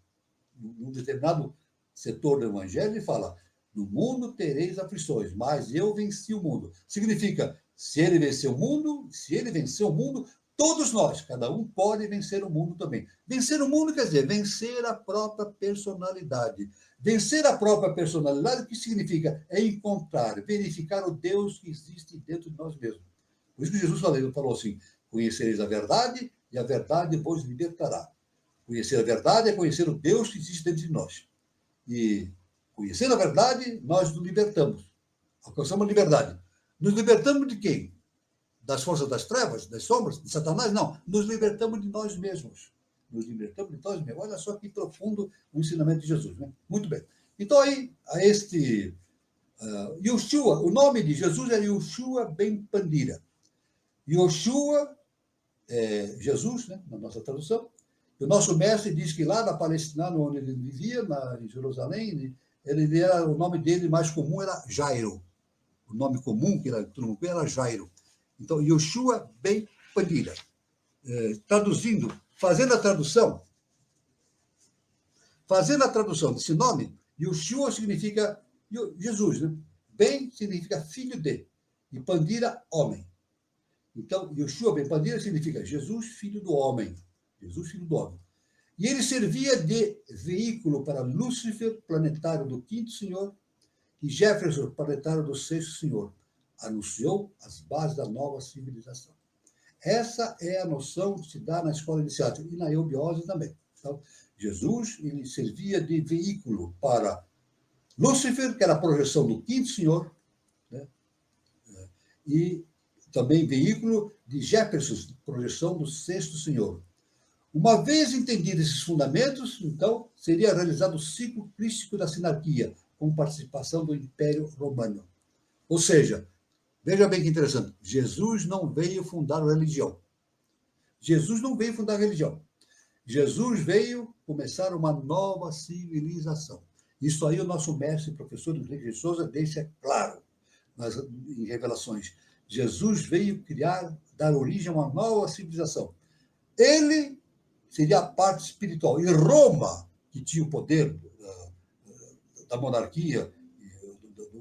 Num determinado setor do Evangelho, ele fala, no mundo tereis aflições, mas eu venci o mundo. Significa, se ele venceu o mundo, todos nós, cada um pode vencer o mundo também. Vencer o mundo quer dizer vencer a própria personalidade. Vencer a própria personalidade, o que significa? É encontrar, verificar o Deus que existe dentro de nós mesmos. Por isso que Jesus falou assim, conhecereis a verdade e a verdade vos libertará. Conhecer a verdade é conhecer o Deus que existe dentro de nós. E conhecendo a verdade, nós nos libertamos. Alcançamos a liberdade. Nos libertamos de quem? Das forças das trevas, das sombras, de Satanás? Não. Nos libertamos de nós mesmos. Nos libertamos de nós mesmos. Olha só que profundo o ensinamento de Jesus. Né? Muito bem. Então, aí, a este Yoshua, o nome de Jesus é Yoshua ben Pandira. Yoshua é Jesus, né, na nossa tradução. O nosso mestre diz que lá na Palestina, onde ele vivia, em Jerusalém, o nome dele mais comum era Jairo. O nome comum que todo mundo conhece era Jairo. Então, Yoshua ben Pandira. Traduzindo, fazendo a tradução desse nome, Yoshua significa Jesus, né? Ben significa filho de, e Pandira, homem. Então, Yoshua ben Pandira significa Jesus, filho do homem. Jesus, filho do homem. E ele servia de veículo para Lúcifer, planetário do quinto senhor, e Jefferson, planetário do sexto senhor. Anunciou as bases da nova civilização. Essa é a noção que se dá na escola iniciática e na eubiose também. Então, Jesus ele servia de veículo para Lúcifer, que era a projeção do quinto senhor, né? E também veículo de Jefferson, projeção do sexto senhor. Uma vez entendidos esses fundamentos, então, seria realizado o ciclo crístico da sinarquia, com participação do Império Romano. Ou seja, veja bem que interessante, Jesus não veio fundar a religião. Jesus não veio fundar a religião. Jesus veio começar uma nova civilização. Isso aí o nosso mestre, professor Henrique de Souza, deixa claro em Revelações. Jesus veio dar origem a uma nova civilização. Ele seria a parte espiritual. E Roma, que tinha o poder da monarquia,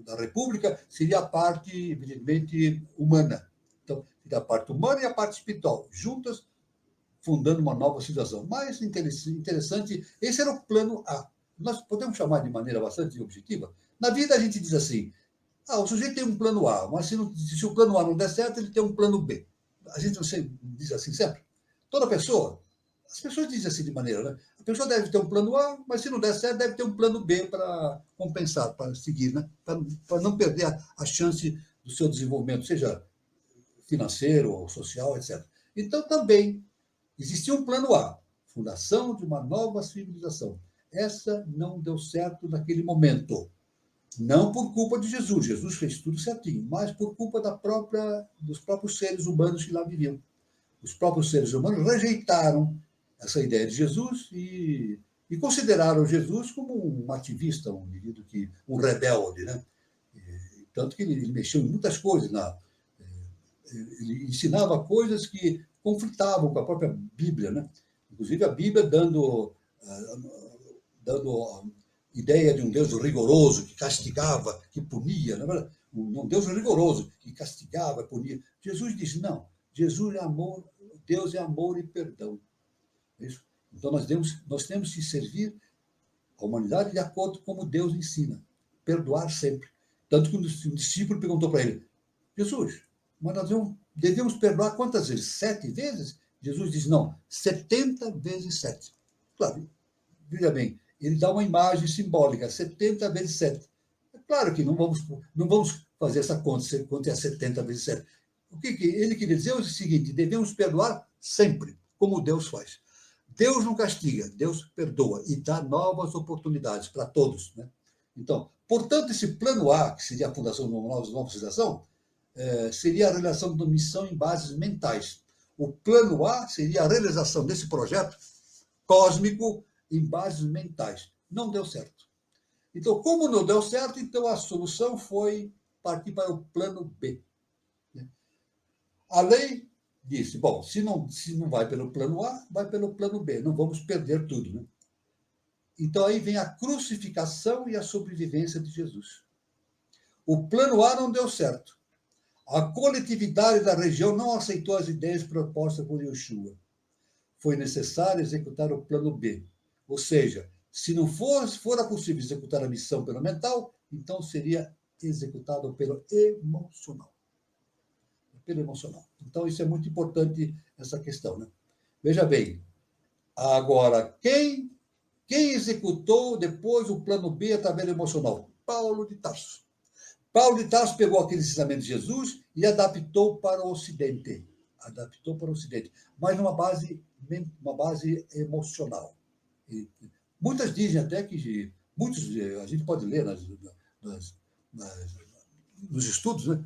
da república, seria a parte, evidentemente, humana. Então, seria a parte humana e a parte espiritual, juntas, fundando uma nova civilização. Mais interessante, esse era o plano A. Nós podemos chamar de maneira bastante objetiva. Na vida, a gente diz assim, o sujeito tem um plano A, mas se o plano A não der certo, ele tem um plano B. A gente não diz assim sempre. Toda pessoa, as pessoas dizem assim de maneira, né? A pessoa deve ter um plano A, mas se não der certo, deve ter um plano B para compensar, para seguir, né? Para não perder a chance do seu desenvolvimento, seja financeiro ou social, etc. Então, também existia um plano A, fundação de uma nova civilização. Essa não deu certo naquele momento. Não por culpa de Jesus. Jesus fez tudo certinho, mas por culpa dos próprios seres humanos que lá viviam. Os próprios seres humanos rejeitaram essa ideia de Jesus e consideraram Jesus como um ativista, um indivíduo um rebelde, né? Tanto que ele mexeu em muitas coisas. Ele ensinava coisas que conflitavam com a própria Bíblia, né? Inclusive a Bíblia dando ideia de um Deus rigoroso que castigava, que punia, não é? Um Deus rigoroso que castigava, punia. Jesus diz não. Jesus é amor, Deus é amor e perdão. É isso? Então nós temos que servir a humanidade de acordo com como Deus ensina, perdoar sempre. Tanto que um discípulo perguntou para ele, Jesus, mas nós devemos perdoar quantas vezes? 7 vezes? Jesus diz, não, 70 vezes 7. Claro, veja bem, ele dá uma imagem simbólica, 70 vezes 7. É claro que não vamos fazer essa conta, quanto é 70 vezes 7. O que ele queria dizer é o seguinte, devemos perdoar sempre, como Deus faz. Deus não castiga, Deus perdoa e dá novas oportunidades para todos, né? Então, portanto, esse plano A, que seria a fundação de uma nova civilização, seria a realização de uma missão em bases mentais. O plano A seria a realização desse projeto cósmico em bases mentais. Não deu certo. Então, como não deu certo, então a solução foi partir para o plano B. A lei disse, bom, se não vai pelo plano A, vai pelo plano B, não vamos perder tudo, né? Então aí vem a crucificação e a sobrevivência de Jesus. O plano A não deu certo. A coletividade da região não aceitou as ideias propostas por Yeshua. Foi necessário executar o plano B. Ou seja, se não fora possível executar a missão pelo mental, então seria executado pelo emocional. Pelo emocional. Então, isso é muito importante, essa questão, né? Veja bem, agora, quem executou depois o plano B através do emocional? Paulo de Tarso. Paulo de Tarso pegou aquele ensinamento de Jesus e adaptou para o Ocidente. Mas numa base emocional. E muitas dizem até que... a gente pode ler nos estudos, né?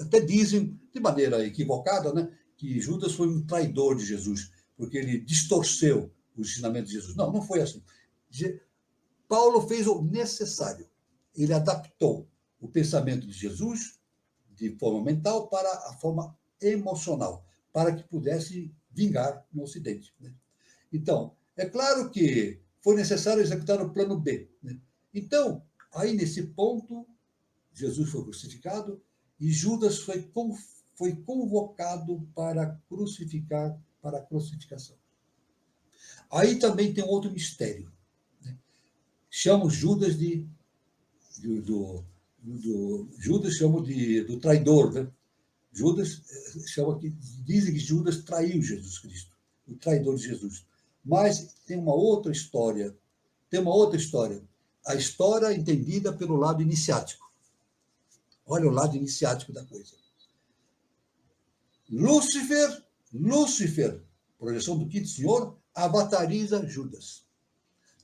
Até dizem, de maneira equivocada, né, que Judas foi um traidor de Jesus, porque ele distorceu o ensinamento de Jesus. Não, não foi assim. Paulo fez o necessário. Ele adaptou o pensamento de Jesus de forma mental para a forma emocional, para que pudesse vingar no Ocidente, né? Então, é claro que foi necessário executar o plano B, né? Então, aí nesse ponto, Jesus foi crucificado, e Judas foi convocado para a crucificação. Aí também tem um outro mistério, né? Chamam Judas Judas chama do traidor, né? Dizem que Judas traiu Jesus Cristo, o traidor de Jesus. Mas tem uma outra história. a história entendida pelo lado iniciático. Olha o lado iniciático da coisa. Lúcifer, projeção do quinto senhor, avatariza Judas.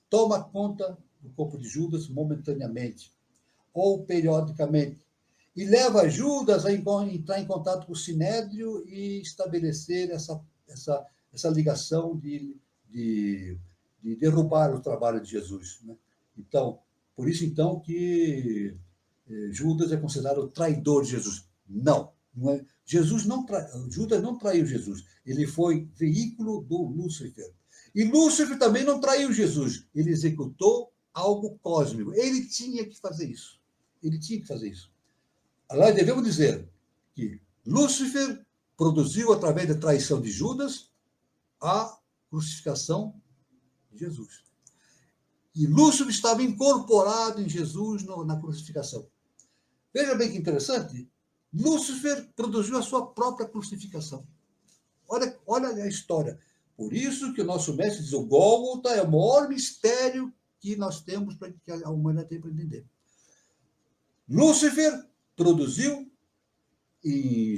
Toma conta do corpo de Judas momentaneamente, ou periodicamente, e leva Judas a entrar em contato com o Sinédrio e estabelecer essa ligação de derrubar o trabalho de Jesus. Né? Então, por isso, então, que Judas é considerado o traidor de Jesus. Não é. Judas não traiu Jesus. Ele foi veículo do Lúcifer. E Lúcifer também não traiu Jesus. Ele executou algo cósmico. Ele tinha que fazer isso. Aliás, devemos dizer que Lúcifer produziu, através da traição de Judas, a crucificação de Jesus. E Lúcifer estava incorporado em Jesus na crucificação. Veja bem que interessante. Lúcifer produziu a sua própria crucificação. Olha a história. Por isso que o nosso mestre diz, o Gólgota é o maior mistério que nós temos, que a humanidade tem para entender. Lúcifer produziu em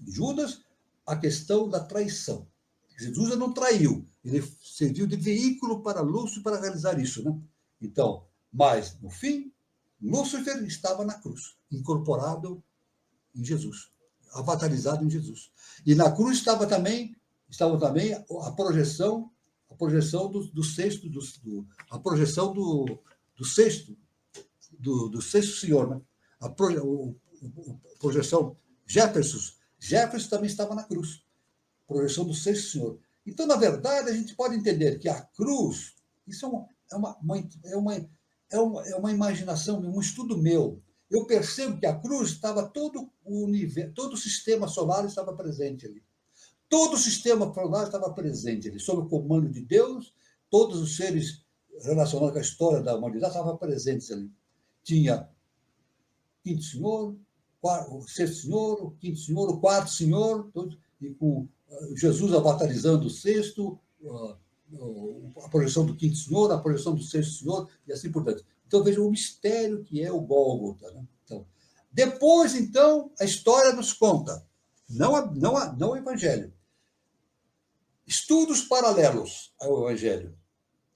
Judas a questão da traição. Judas não traiu, ele serviu de veículo para Lúcifer para realizar isso. Né? Então, mas, no fim, Lúcifer estava na cruz, incorporado em Jesus, avatarizado em Jesus. E na cruz estava também a projeção do sexto, a projeção do sexto senhor, né? A projeção Jefferson também estava na cruz, projeção do sexto senhor. Então, na verdade, a gente pode entender que a cruz, isso é uma imaginação, um estudo meu. Eu percebo que a cruz estava todo o sistema solar estava presente ali. Todo o sistema solar estava presente ali, sob o comando de Deus, todos os seres relacionados com a história da humanidade estavam presentes ali. Tinha o quinto senhor, o sexto senhor, o quinto senhor, o quarto senhor, e com Jesus avatarizando o sexto, a projeção do quinto senhor, a projeção do sexto senhor, e assim por diante. Então, veja o mistério que é o Gólgota. Né? Então, depois, então, a história nos conta, não o Evangelho, estudos paralelos ao Evangelho.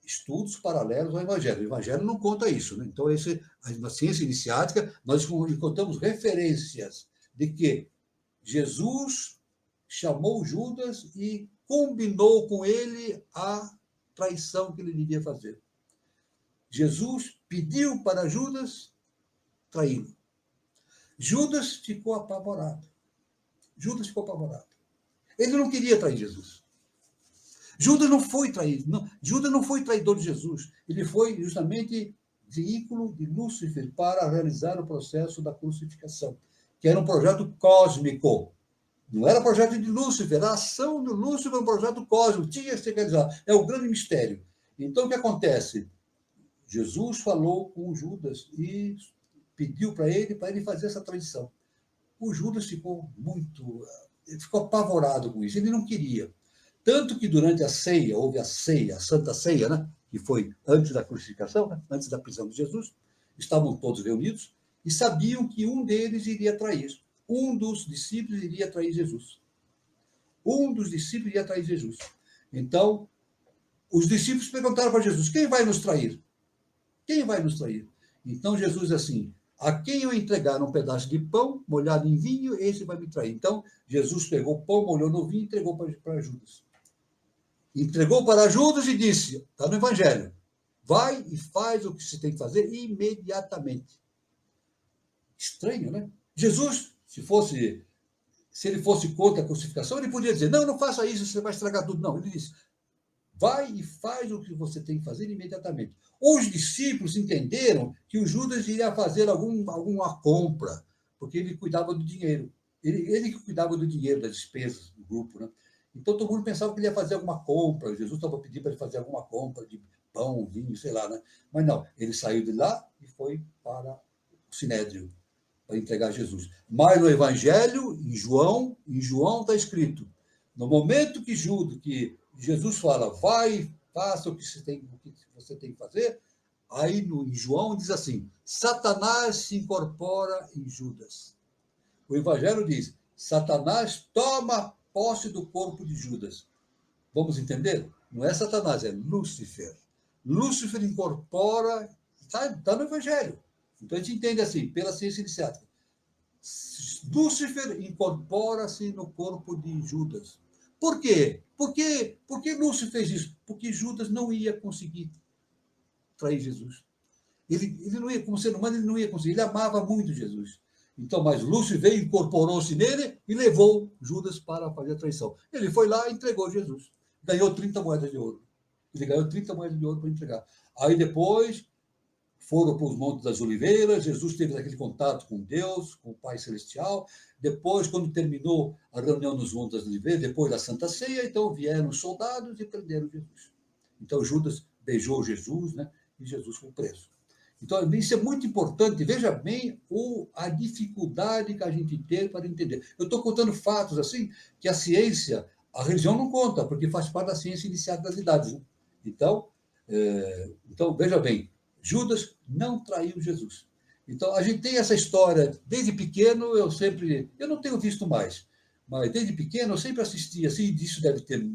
Estudos paralelos ao Evangelho. O Evangelho não conta isso. Né? Então, na ciência iniciática, nós encontramos referências de que Jesus chamou Judas e combinou com ele a traição que ele iria fazer. Jesus pediu para Judas traí-lo. Judas ficou apavorado. Ele não queria trair Jesus. Judas não foi traído. Judas não foi traidor de Jesus. Ele foi justamente veículo de Lúcifer para realizar o processo da crucificação, que era um projeto cósmico. Não era projeto de Lúcifer, a ação do Lúcifer é um projeto cósmico, tinha que ser realizado. É o grande mistério. Então, o que acontece? Jesus falou com Judas e pediu para ele fazer essa traição. O Judas ficou apavorado com isso, ele não queria. Tanto que durante a ceia, houve a Santa Ceia, né? Que foi antes da crucificação, né? Antes da prisão de Jesus, estavam todos reunidos e sabiam que um deles iria trair. Um dos discípulos iria trair Jesus. Então, os discípulos perguntaram para Jesus, quem vai nos trair? Então, Jesus diz assim, a quem eu entregar um pedaço de pão molhado em vinho, esse vai me trair. Então, Jesus pegou o pão, molhou no vinho e entregou para Judas. Entregou para Judas e disse, está no Evangelho, vai e faz o que você tem que fazer imediatamente. Estranho, né? Jesus, se ele fosse contra a crucificação, ele podia dizer, não faça isso, você vai estragar tudo. Não, ele disse, vai e faz o que você tem que fazer imediatamente. Os discípulos entenderam que o Judas iria fazer alguma compra, porque ele cuidava do dinheiro. Ele que cuidava do dinheiro, das despesas do grupo, né? Então, todo mundo pensava que ele ia fazer alguma compra. Jesus estava pedindo para ele fazer alguma compra de pão, vinho, sei lá, né? Mas não, ele saiu de lá e foi para o Sinédrio, para entregar Jesus. Mas no Evangelho, em João está escrito, no momento que Jesus fala, vai, faça o que você tem que fazer, Aí em João diz assim: Satanás se incorpora em Judas. O Evangelho diz: Satanás toma posse do corpo de Judas. Vamos entender? Não é Satanás, é Lúcifer. Lúcifer incorpora, está no Evangelho. Então a gente entende assim, pela ciência iniciática. Lúcifer incorpora-se no corpo de Judas. Por quê? Por que Lúcifer fez isso? Porque Judas não ia conseguir trair Jesus. Ele não ia, como ser humano, ele não ia conseguir. Ele amava muito Jesus. Então, mas Lúcifer veio, incorporou-se nele e levou Judas para fazer a traição. Ele foi lá e entregou Jesus. Ganhou 30 moedas de ouro. Ele ganhou 30 moedas de ouro para entregar. Aí depois foram para os Montes das Oliveiras, Jesus teve aquele contato com Deus, com o Pai Celestial. Depois, quando terminou a reunião nos Montes das Oliveiras, depois da Santa Ceia, então vieram os soldados e prenderam Jesus. Então Judas beijou Jesus, né? E Jesus foi preso. Então, isso é muito importante. Veja bem a dificuldade que a gente tem para entender. Eu estou contando fatos assim que a ciência, a religião não conta, porque faz parte da ciência iniciada das idades. Né? Então, veja bem, Judas não traiu Jesus. Então, a gente tem essa história, desde pequeno, eu não tenho visto mais, mas desde pequeno eu sempre assisti, assim, isso deve ter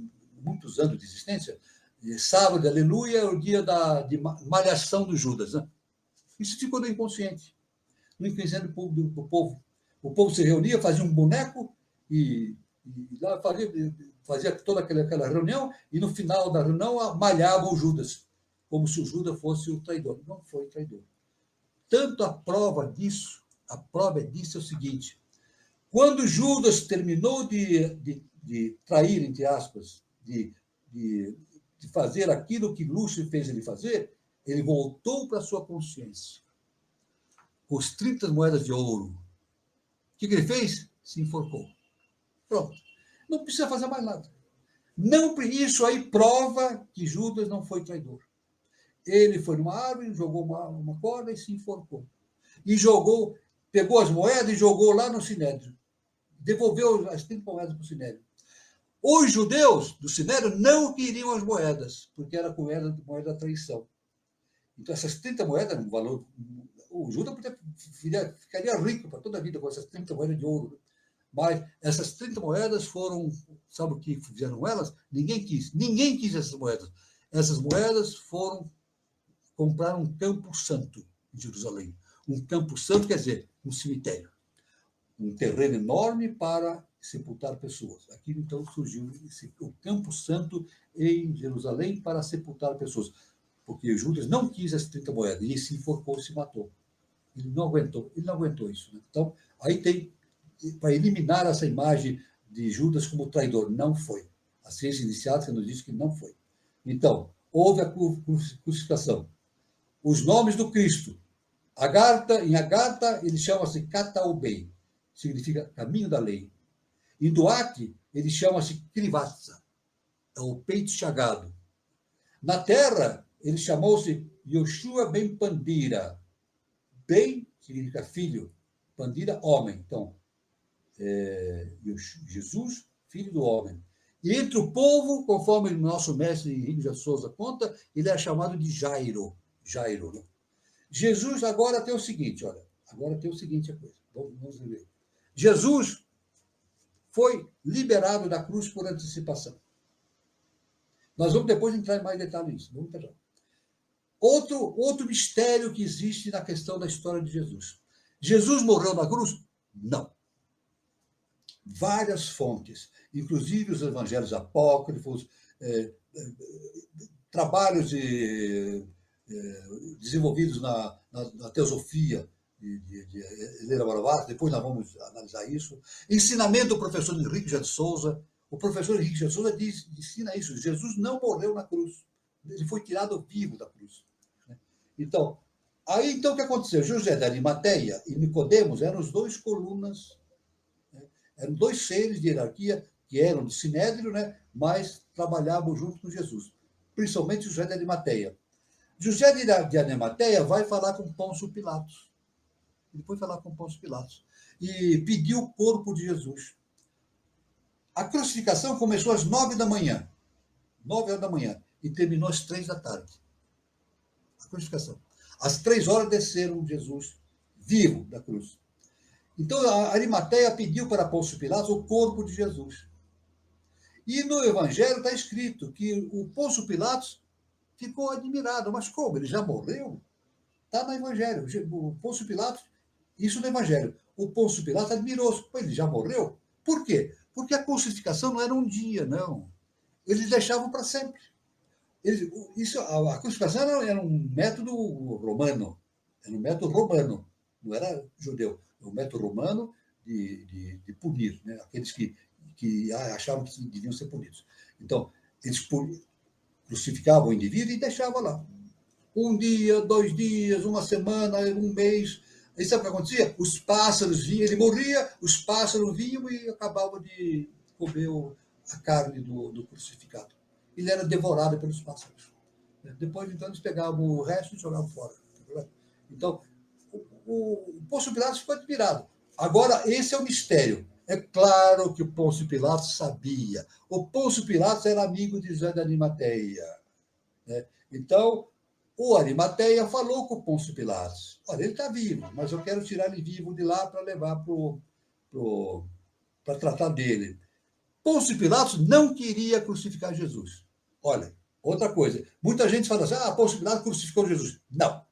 muitos anos de existência, sábado, aleluia, é o dia de malhação do Judas, né? Isso ficou no inconsciente do povo. O povo se reunia, fazia um boneco e lá fazia toda aquela reunião e no final da reunião malhava o Judas, como se o Judas fosse o traidor. Não foi traidor. Tanto a prova disso é o seguinte: quando Judas terminou de trair, entre aspas, de fazer aquilo que Lúcifer fez ele fazer, ele voltou para a sua consciência. Com as 30 moedas de ouro. O que ele fez? Se enforcou. Pronto. Não precisa fazer mais nada. Não, isso aí prova que Judas não foi traidor. Ele foi numa árvore, jogou uma corda e se enforcou. E pegou as moedas e jogou lá no Sinédrio. Devolveu as 30 moedas para o Sinédrio. Os judeus do Sinédrio não queriam as moedas, porque era moeda da traição. Então, essas 30 moedas, um valor. O Judas ficaria rico para toda a vida com essas 30 moedas de ouro. Mas essas 30 moedas foram. Sabe o que fizeram com elas? Ninguém quis. Ninguém quis essas moedas. Essas moedas foram comprar um campo santo em Jerusalém. Um campo santo quer dizer um cemitério. Um terreno enorme para sepultar pessoas. Aqui, então, surgiu o campo santo em Jerusalém para sepultar pessoas. Porque Judas não quis as 30 moedas, e se enforcou, se matou. Ele não aguentou isso. Né? Então, aí tem, para eliminar essa imagem de Judas como traidor, não foi. A ciência iniciática nos diz que não foi. Então, houve a crucificação. Os nomes do Cristo. Em Agartha, ele chama-se Kataubei, significa caminho da lei. Em Duarte, ele chama-se Krivatsa, é o peito chagado. Na terra, ele chamou-se Yoshua ben Pandira. Ben significa filho, Pandira, homem. Então, Jesus, filho do homem. E entre o povo, conforme o nosso mestre Henrique de Souza conta, ele é chamado de Jairo. Jairo, né? Jesus agora tem o seguinte, olha. Agora tem o seguinte a coisa. Vamos ver. Jesus foi liberado da cruz por antecipação. Nós vamos depois entrar em mais detalhes nisso. Vamos entrar. Outro mistério que existe na questão da história de Jesus. Jesus morreu na cruz? Não. Várias fontes, inclusive os evangelhos apócrifos, trabalhos desenvolvidos na teosofia de Helena Blavatsky, depois nós vamos analisar isso. Ensinamento do professor Henrique de Souza. O professor Henrique de Souza ensina isso. Jesus não morreu na cruz. Ele foi tirado vivo da cruz. Então, o que aconteceu? José de Arimateia e Nicodemos eram os dois colunas, né? Eram dois seres de hierarquia que eram do Sinédrio, né? Mas trabalhavam junto com Jesus. Principalmente José de Arimateia. José de Arimateia vai falar com Pôncio Pilatos. Ele foi falar com Pôncio Pilatos e pediu o corpo de Jesus. A crucificação começou às 9 da manhã, 9 horas da manhã, e terminou às 3 da tarde. a crucificação. Às 3 horas desceram Jesus vivo da cruz. Então, a Arimateia pediu para Pôncio Pilatos o corpo de Jesus. E no Evangelho está escrito que o Pôncio Pilatos ficou admirado. Mas como? Ele já morreu? Está no Evangelho. O Pôncio Pilatos, isso no Evangelho. O Pôncio Pilatos admirou-se. Ele já morreu? Por quê? Porque a crucificação não era um dia, não. Eles deixavam para sempre. A crucificação era um método romano. Era um método romano. Não era judeu. Era um método romano de punir, né? Aqueles que achavam que deviam ser punidos. Então, eles crucificavam o indivíduo e deixavam lá. 1 dia, 2 dias, 1 semana, 1 mês. Aí sabe o que acontecia? Os pássaros vinham, ele morria, os pássaros vinham e acabavam de comer a carne do crucificado. Ele era devorado pelos pássaros. Depois, então, eles pegavam o resto e jogavam fora. Então, o Pôncio Pilatos ficou admirado. Agora, esse é o mistério. É claro que o Pôncio Pilatos sabia. O Pôncio Pilatos era amigo de José de Arimateia, né? Então, o Arimateia falou com o Pôncio Pilatos. Olha, ele está vivo, mas eu quero tirar ele vivo de lá para levar para tratar dele. Pôncio Pilatos não queria crucificar Jesus. Olha, outra coisa. Muita gente fala assim, Pôncio Pilatos crucificou Jesus. Não.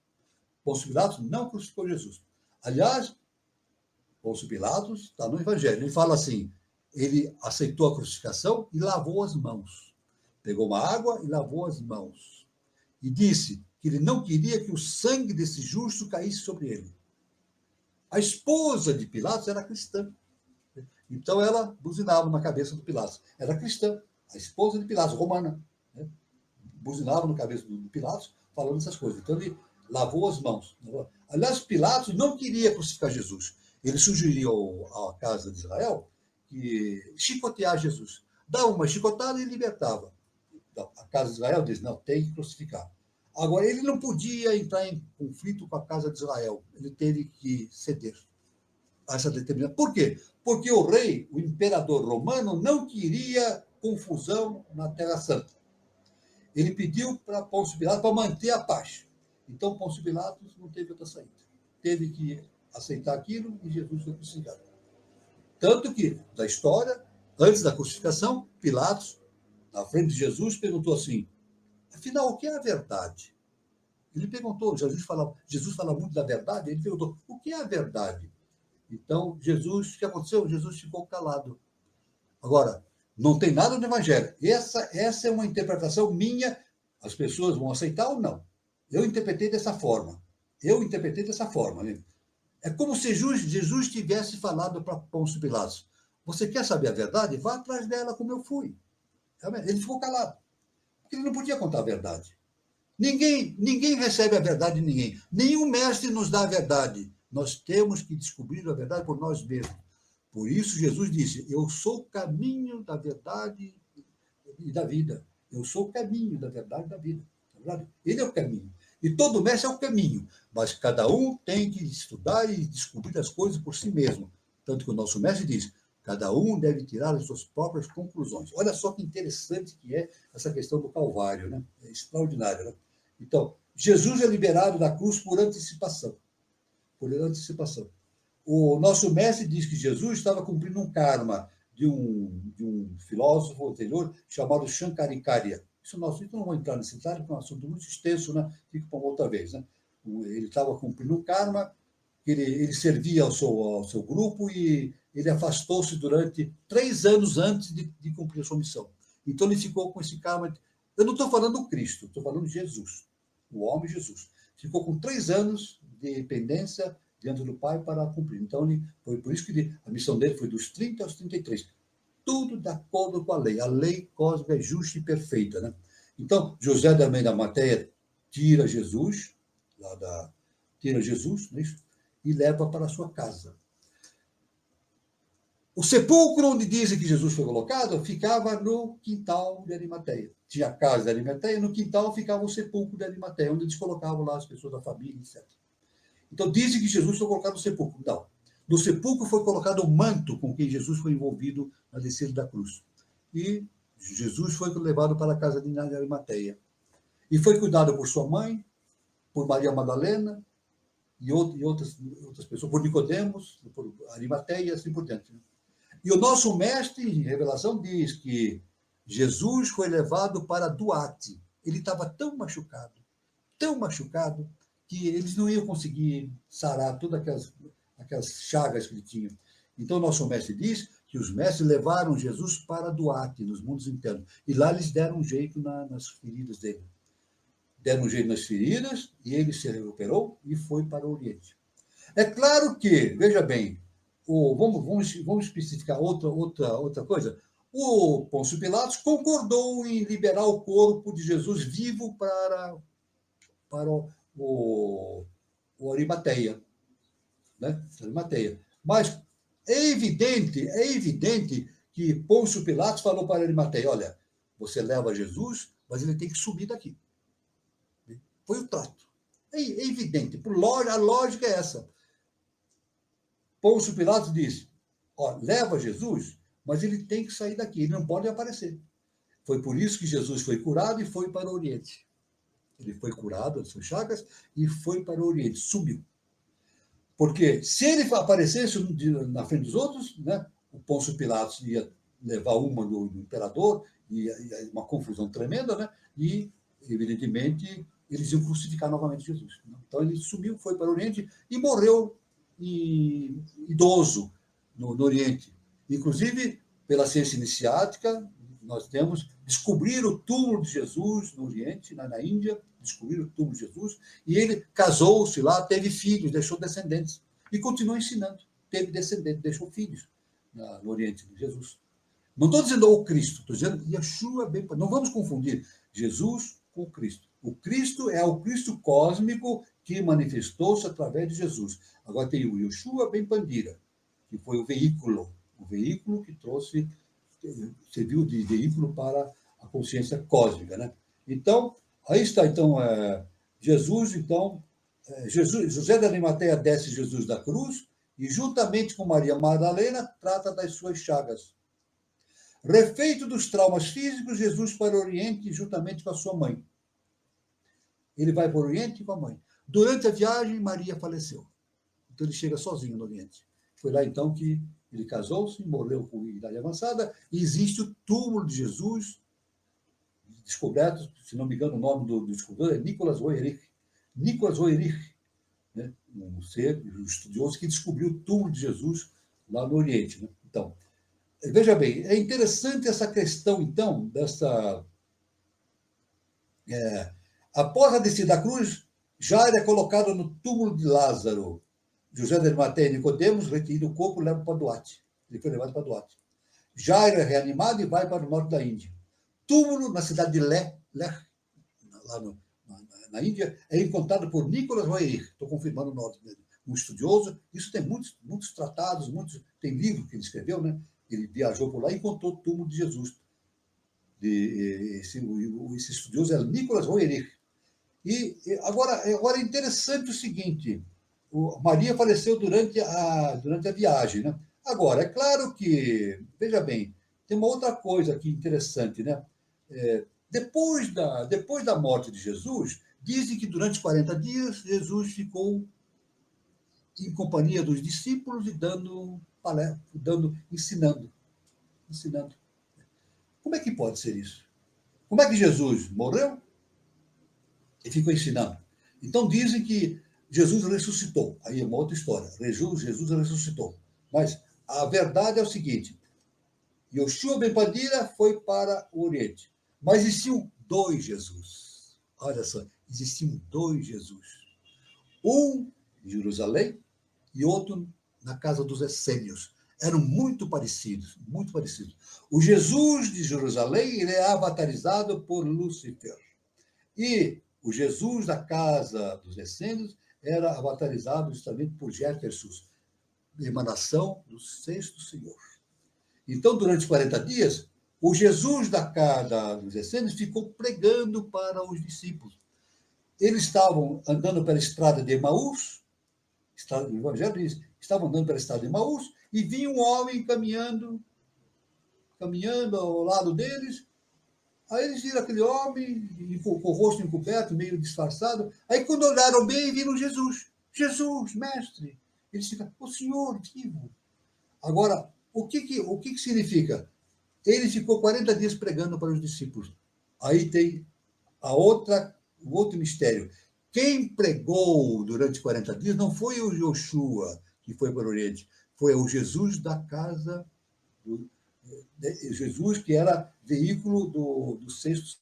Pôncio Pilatos não crucificou Jesus. Aliás, Pôncio Pilatos está no Evangelho. Ele fala assim, ele aceitou a crucificação e lavou as mãos. Pegou uma água e lavou as mãos. E disse que ele não queria que o sangue desse justo caísse sobre ele. A esposa de Pilatos era cristã. Então, ela buzinava na cabeça do Pilatos. Era cristã, a esposa de Pilatos, romana. Né? Buzinava na cabeça do Pilatos, falando essas coisas. Então, ele lavou as mãos. Aliás, Pilatos não queria crucificar Jesus. Ele sugeriu à casa de Israel que chicotear Jesus. Dava uma chicotada e libertava. A casa de Israel diz, não, tem que crucificar. Agora, ele não podia entrar em conflito com a casa de Israel. Ele teve que ceder a essa determinação. Por quê? Porque o rei, o imperador romano, não queria confusão na Terra Santa. Ele pediu para Pôncio Pilatos para manter a paz. Então, Pôncio Pilatos não teve outra saída. Teve que aceitar aquilo e Jesus foi crucificado. Tanto que, da história, antes da crucificação, Pilatos, na frente de Jesus, perguntou assim, afinal, o que é a verdade? Ele perguntou, Jesus fala muito da verdade, ele perguntou, o que é a verdade? Então, Jesus, o que aconteceu? Jesus ficou calado. Agora, não tem nada no Evangelho. Essa é uma interpretação minha, as pessoas vão aceitar ou não. Eu interpretei dessa forma. Né? É como se Jesus tivesse falado para Pôncio Pilatos, você quer saber a verdade? Vá atrás dela como eu fui. Ele ficou calado. Porque ele não podia contar a verdade. Ninguém recebe a verdade de ninguém. Nenhum mestre nos dá a verdade. Nós temos que descobrir a verdade por nós mesmos. Por isso, Jesus disse, eu sou o caminho da verdade e da vida. Eu sou o caminho da verdade e da vida. Ele é o caminho. E todo mestre é o caminho. Mas cada um tem que estudar e descobrir as coisas por si mesmo. Tanto que o nosso mestre diz, cada um deve tirar as suas próprias conclusões. Olha só que interessante que é essa questão do Calvário, né? É extraordinário, né? Então, Jesus é liberado da cruz por antecipação. O nosso mestre diz que Jesus estava cumprindo um karma de um filósofo anterior chamado Shankaracharya. Isso não vou entrar nesse detalhe, porque é um assunto muito extenso, né? Fica para uma outra vez, né? Ele estava cumprindo um karma, ele servia ao seu grupo e ele afastou-se durante 3 anos antes de cumprir a sua missão. Então, ele ficou com esse karma. Eu não estou falando do Cristo, estou falando de Jesus, o homem Jesus. Ficou com 3 anos de pendência diante do Pai para cumprir. Então, foi por isso que a missão dele foi dos 30 aos 33. Tudo de acordo com a lei. A lei cósmica é justa e perfeita, né? Então, José da Arimateia tira Jesus, né, e leva para a sua casa. O sepulcro onde dizem que Jesus foi colocado ficava no quintal de Arimateia. Tinha a casa de Arimateia, no quintal ficava o sepulcro de Arimateia, onde eles colocavam lá as pessoas da família, etc. Então, dizem que Jesus foi colocado no sepulcro. Não. No sepulcro foi colocado o manto com que Jesus foi envolvido na descida da cruz. E Jesus foi levado para a casa de Arimateia. E foi cuidado por sua mãe, por Maria Madalena e outras pessoas, por Nicodemos, por Arimateia e assim por diante. E o nosso mestre, em revelação, diz que Jesus foi levado para Duarte. Ele estava tão machucado, que eles não iam conseguir sarar todas aquelas chagas que ele tinha. Então, nosso mestre diz que os mestres levaram Jesus para Duarte, nos mundos internos, e lá eles deram um jeito nas feridas dele. Deram um jeito nas feridas, e ele se recuperou e foi para o Oriente. É claro que, veja bem, vamos especificar outra coisa. O Pôncio Pilatos concordou em liberar o corpo de Jesus vivo para o Arimateia, né? Arimateia. Mas é evidente que Pôncio Pilatos falou para Arimateia: olha, você leva Jesus, mas ele tem que subir daqui. Foi o trato. É evidente. A lógica é essa. Pôncio Pilatos disse: ó, leva Jesus, mas ele tem que sair daqui, ele não pode aparecer. Foi por isso que Jesus foi curado e foi para o Oriente. Ele foi curado das suas chagas e foi para o Oriente, subiu. Porque se ele aparecesse na frente dos outros, né, o Pôncio Pilatos ia levar uma do imperador, e uma confusão tremenda, né, e, evidentemente, eles iam crucificar novamente Jesus. Então, ele subiu, foi para o Oriente e morreu idoso no Oriente. Inclusive, pela ciência iniciática, nós descobrir o túmulo de Jesus no Oriente, na Índia, descobrir o túmulo de Jesus, e ele casou-se lá, teve filhos, deixou descendentes, e continuou ensinando. Teve descendentes, deixou filhos no Oriente de Jesus. Não estou dizendo o Cristo, estou dizendo Yeshua. Não vamos confundir Jesus com o Cristo. O Cristo é o Cristo cósmico que manifestou-se através de Jesus. Agora tem o Yeshua Ben Pandira, que foi o veículo que trouxe, serviu de veículo para a consciência cósmica, né? Então, aí está, Jesus, José de Arimateia desce Jesus da cruz e, juntamente com Maria Madalena, trata das suas chagas. Refeito dos traumas físicos, Jesus para o Oriente juntamente com a sua mãe. Ele vai para o Oriente com a mãe. Durante a viagem, Maria faleceu. Então, ele chega sozinho no Oriente. Foi lá, então, que ele casou-se, morreu com idade avançada, e existe o túmulo de Jesus, descoberto, se não me engano, o nome do descobridor é Nicolas Roerich. Nicolas Roerich, né? Um estudioso que descobriu o túmulo de Jesus lá no Oriente, né? Então, veja bem, é interessante essa questão, então, após a descida da cruz, Jairo é colocado no túmulo de Lázaro. José de Arimateia e Nicodemos retiram o corpo e levam para Duarte. Ele foi levado para Duarte. Jairo é reanimado e vai para o norte da Índia. Túmulo na cidade de Leh, lá na Índia, é encontrado por Nicolas Roerich. Estou confirmando o nome dele. Um estudioso. Isso tem muitos tratados, tem livro que ele escreveu, né? Ele viajou por lá e encontrou o túmulo de Jesus. Esse estudioso é Nicolas Roerich. E agora é interessante o seguinte: Maria faleceu durante a viagem, né? Agora, é claro que, veja bem, tem uma outra coisa aqui interessante, né? Depois da morte de Jesus, dizem que durante 40 dias Jesus ficou em companhia dos discípulos e ensinando. Como é que pode ser isso? Como é que Jesus morreu e ficou ensinando? Então dizem que Jesus ressuscitou. Aí é uma outra história. Jesus ressuscitou. Mas a verdade é o seguinte: Yoshua Ben Pandira foi para o Oriente. Mas existiam dois Jesus. Olha só, existiam dois Jesus. Um em Jerusalém e outro na casa dos essênios. Eram muito parecidos, muito parecidos. O Jesus de Jerusalém, ele é avatarizado por Lúcifer. E o Jesus da casa dos essênios era avatarizado justamente por Jefferson, emanação do sexto Senhor. Então, durante 40 dias, o Jesus da casa dos essênios ficou pregando para os discípulos. Eles estavam andando pela estrada de Emaús, o Evangelho diz, estavam andando pela estrada de Emaús, e vinha um homem caminhando ao lado deles. Aí eles viram aquele homem com o rosto encoberto, meio disfarçado. Aí, quando olharam bem, viram Jesus. Jesus, mestre. Eles ficam, o senhor vivo. Agora, o que significa? Ele ficou 40 dias pregando para os discípulos. Aí tem o outro mistério. Quem pregou durante 40 dias não foi o Joshua, que foi para o Oriente, foi o Jesus da casa, Jesus que era veículo do sexto.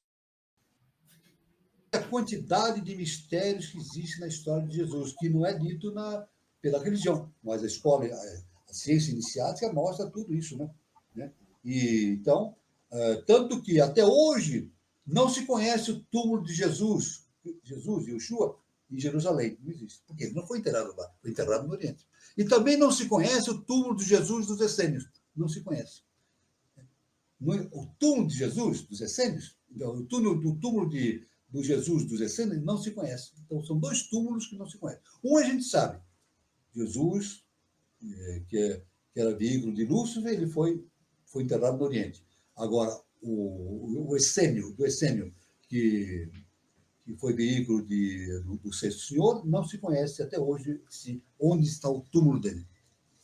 A quantidade de mistérios que existe na história de Jesus, que não é dito pela religião, mas a ciência iniciática mostra tudo isso, né? E, então, tanto que até hoje não se conhece o túmulo de Jesus, Yeshua, em Jerusalém. Não existe. Porque ele não foi enterrado lá, foi enterrado no Oriente. E também não se conhece o túmulo de Jesus dos essênios. Não se conhece. O túmulo de Jesus dos essênios, o túmulo do Jesus dos essênios, não se conhece. Então, são dois túmulos que não se conhecem. Um a gente sabe. Jesus, que era veículo de Lúcifer, ele foi enterrado no Oriente. Agora, o essênio, que foi veículo do Sexto Senhor, não se conhece até hoje onde está o túmulo dele.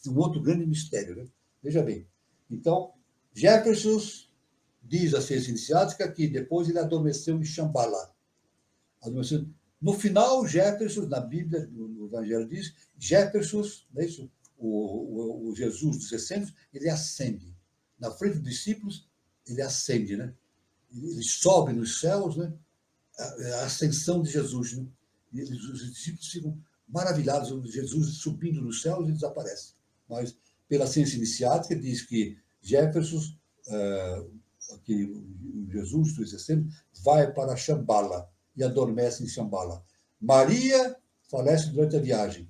Um outro grande mistério, né? Veja bem. Então, Jefferson diz a ciência iniciática que depois ele adormeceu em Shambhala. No final, Jefferson, na Bíblia, no Evangelho diz, Jefferson, não é isso? O Jesus dos essênios, ele ascende. Na frente dos discípulos, ele ascende, né? Ele sobe nos céus, né? A ascensão de Jesus, né? Os discípulos ficam maravilhados, Jesus subindo nos céus e desaparece. Mas, pela ciência iniciática, diz que Jefferson, que o Jesus dos essênios, vai para Shambhala e adormece em Shambhala. Maria falece durante a viagem.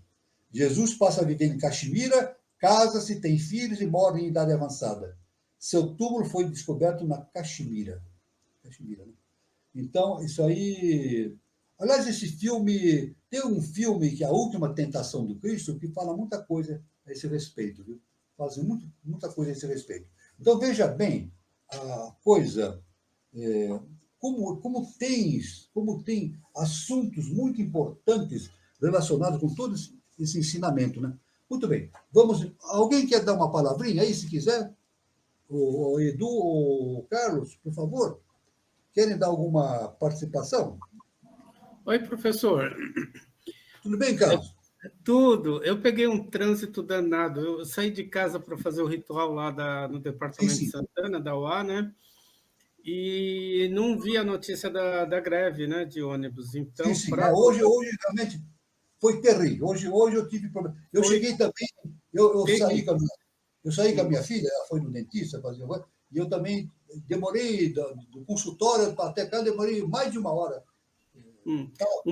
Jesus passa a viver em Caxemira, casa-se, tem filhos e morre em idade avançada. Seu túmulo foi descoberto na Caxemira. Né? Então, isso aí... Aliás, esse filme... Tem um filme que é A Última Tentação do Cristo, que fala muita coisa a esse respeito. Viu? Fala muita coisa a esse respeito. Então, veja bem a coisa... Como tem assuntos muito importantes relacionados com todo esse ensinamento, né? Muito bem. Alguém quer dar uma palavrinha aí, se quiser? O Edu ou o Carlos, por favor? Querem dar alguma participação? Oi, professor. Tudo bem, Carlos? Tudo. Eu peguei um trânsito danado. Eu saí de casa para fazer o ritual lá no departamento de Santana, da UA, né? E não vi a notícia da greve, né, de ônibus. Então, sim. Hoje realmente foi terrível. Hoje eu tive problema. Eu cheguei também, eu saí com a minha filha, ela foi no dentista fazer e eu também demorei do consultório até cá, demorei mais de 1 hora. Um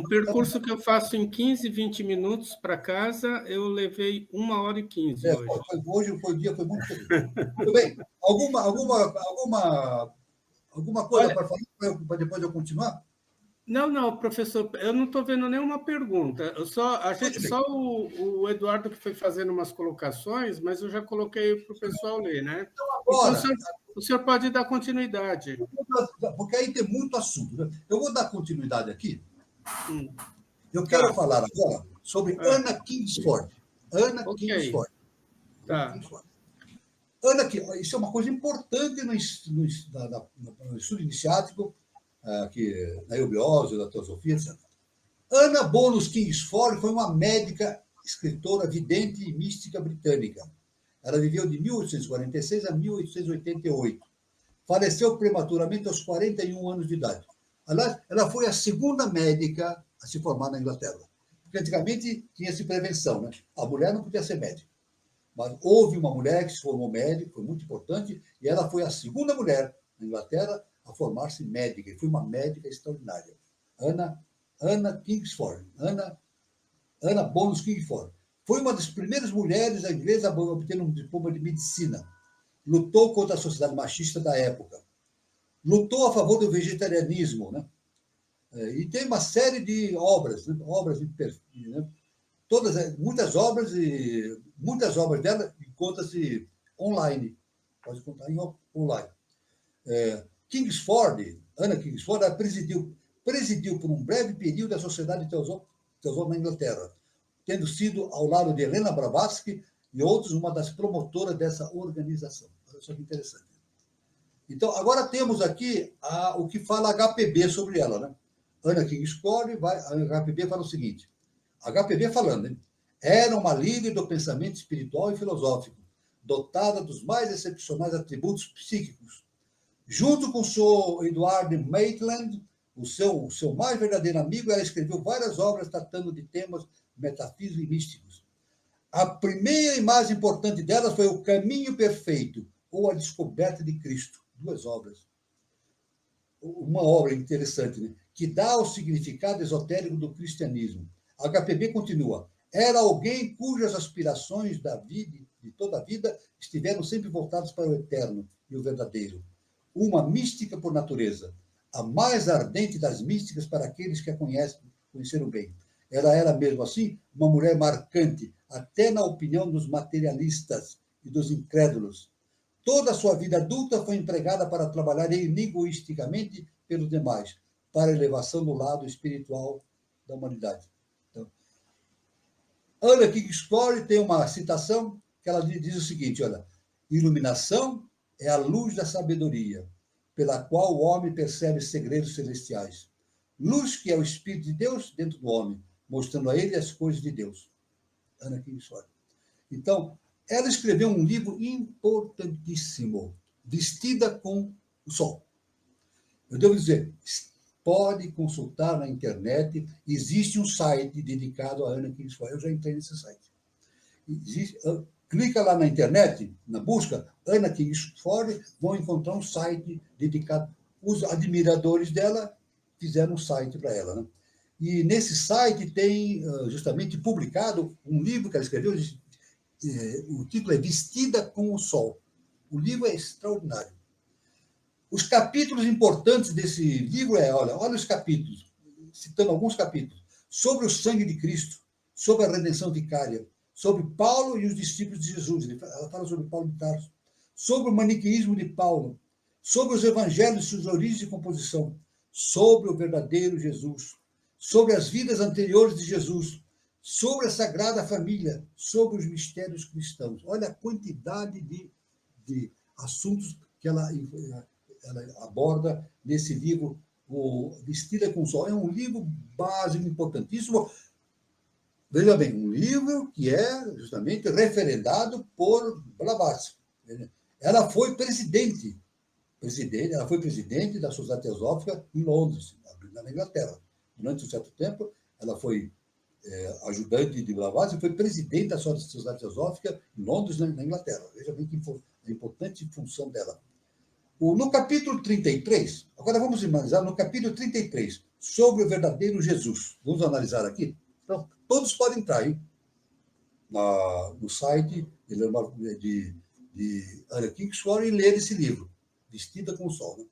percurso que eu faço em 15, 20 minutos para casa, eu levei 1h15 hoje. Hoje o dia foi muito terrível. Tudo bem. Alguma coisa para falar, para depois eu continuar? Não, professor, eu não estou vendo nenhuma pergunta. Só o Eduardo que foi fazendo umas colocações, mas eu já coloquei para o pessoal ler, né? Então, agora, o senhor pode dar continuidade. Porque aí tem muito assunto. Né? Eu vou dar continuidade aqui. Eu quero falar agora sobre Anna Kingsford. Kingsford. Tá. Isso é uma coisa importante no estudo iniciático, aqui, na eubiose, da teosofia, etc. Anna Bonus Kingsford foi uma médica, escritora, vidente e mística britânica. Ela viveu de 1846 a 1888. Faleceu prematuramente aos 41 anos de idade. Aliás, ela foi a segunda médica a se formar na Inglaterra. Porque antigamente tinha-se prevenção, né? A mulher não podia ser médica. Mas houve uma mulher que se formou médica, foi muito importante, e ela foi a segunda mulher na Inglaterra a formar-se médica, e foi uma médica extraordinária. Anna Kingsford. Anna Bonus Kingsford. Foi uma das primeiras mulheres inglesas a obter um diploma de medicina. Lutou contra a sociedade machista da época. Lutou a favor do vegetarianismo, né? E tem uma série de obras, né? Né? Muitas obras dela encontram-se online. Pode encontrar online. Kingsford Ana Kingsford, ela presidiu por um breve período a Sociedade Teosófica na Inglaterra, tendo sido, ao lado de Helena Blavatsky e outros, uma das promotoras dessa organização. Olha só que interessante. Então, agora temos aqui o que fala HPB sobre ela, né? Ana Kingsford, a HPB fala o seguinte, HPB falando, hein? Era uma líder do pensamento espiritual e filosófico, dotada dos mais excepcionais atributos psíquicos. Junto com o Sr. Edward Maitland, o seu mais verdadeiro amigo, ela escreveu várias obras tratando de temas metafísicos e místicos. A primeira e mais importante delas foi O Caminho Perfeito, ou A Descoberta de Cristo. 2 obras. Uma obra interessante, né? Que dá o significado esotérico do cristianismo. A HPB continua. Era alguém cujas aspirações da vida, de toda a vida, estiveram sempre voltadas para o eterno e o verdadeiro. Uma mística por natureza, a mais ardente das místicas para aqueles que a conheceram bem. Ela era, mesmo assim, uma mulher marcante, até na opinião dos materialistas e dos incrédulos. Toda a sua vida adulta foi empregada para trabalhar egoisticamente pelos demais, para a elevação do lado espiritual da humanidade. Então, Ana Kingsford tem uma citação que ela diz o seguinte, olha, iluminação é a luz da sabedoria, pela qual o homem percebe segredos celestiais. Luz que é o Espírito de Deus dentro do homem, mostrando a ele as coisas de Deus. Ana Kingsford. Então, ela escreveu um livro importantíssimo, Vestida com o Sol. Eu devo dizer, pode consultar na internet, existe um site dedicado a Ana Kingsford. Eu já entrei nesse site. Clica lá na internet, na busca, Ana Kingsford, vão encontrar um site dedicado. Os admiradores dela fizeram um site para ela, né? E nesse site tem justamente publicado um livro que ela escreveu, o título é Vestida com o Sol. O livro é extraordinário. Os capítulos importantes desse livro olha os capítulos, citando alguns capítulos, sobre o sangue de Cristo, sobre a redenção vicária, sobre Paulo e os discípulos de Jesus. Ela fala sobre Paulo de Tarso, sobre o maniqueísmo de Paulo, sobre os evangelhos, suas origens e composição, sobre o verdadeiro Jesus, sobre as vidas anteriores de Jesus, sobre a Sagrada Família, sobre os mistérios cristãos. Olha a quantidade de assuntos que ela aborda nesse livro, Vestida com o Sol. É um livro básico, importantíssimo. Veja bem, um livro que é justamente referendado por Blavatsky. Ela foi presidente da Sociedade Teosófica em Londres, na Inglaterra. Durante um certo tempo, ela foi ajudante de Blavatsky e foi presidente da Sociedade Teosófica em Londres, na Inglaterra. Veja bem que a importante função dela. No capítulo 33, agora vamos analisar no capítulo 33, sobre o verdadeiro Jesus. Vamos analisar aqui? Então, todos podem entrar aí no site de Ana Kingsford e ler esse livro, Vestida com o Sol. Né?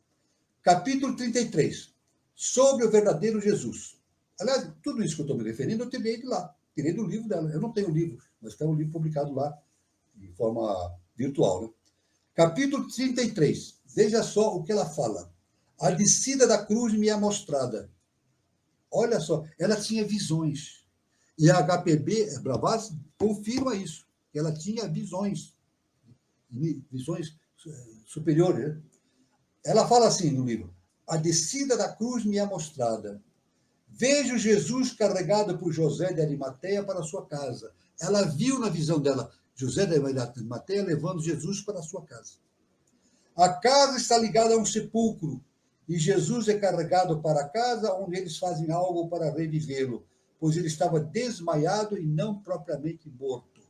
Capítulo 33, sobre o verdadeiro Jesus. Aliás, tudo isso que eu estou me referindo, eu tirei de lá, tirei do livro dela. Eu não tenho o livro, mas tem um livro publicado lá, de forma virtual. Né? Capítulo 33, veja só o que ela fala. A descida da cruz me é mostrada. Olha só, ela tinha visões. E a HPB, Blavatsky, confirma isso. Ela tinha visões superiores. Né? Ela fala assim no livro, a descida da cruz me é mostrada. Vejo Jesus carregado por José de Arimateia para a sua casa. Ela viu na visão dela José de Arimateia levando Jesus para a sua casa. A casa está ligada a um sepulcro e Jesus é carregado para a casa onde eles fazem algo para revivê-lo, pois ele estava desmaiado e não propriamente morto.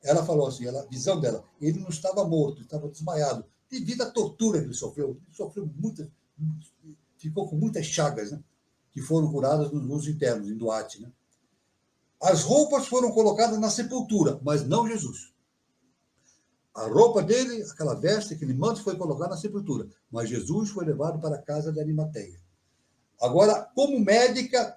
Ela falou assim, a visão dela, ele não estava morto, estava desmaiado, devido à tortura que ele sofreu. Ele sofreu muitas, ficou com muitas chagas, né, que foram curadas nos internos, em Duarte. Né? As roupas foram colocadas na sepultura, mas não Jesus. A roupa dele, aquela veste, aquele manto, foi colocado na sepultura, mas Jesus foi levado para a casa de Arimateia. Agora, como médica,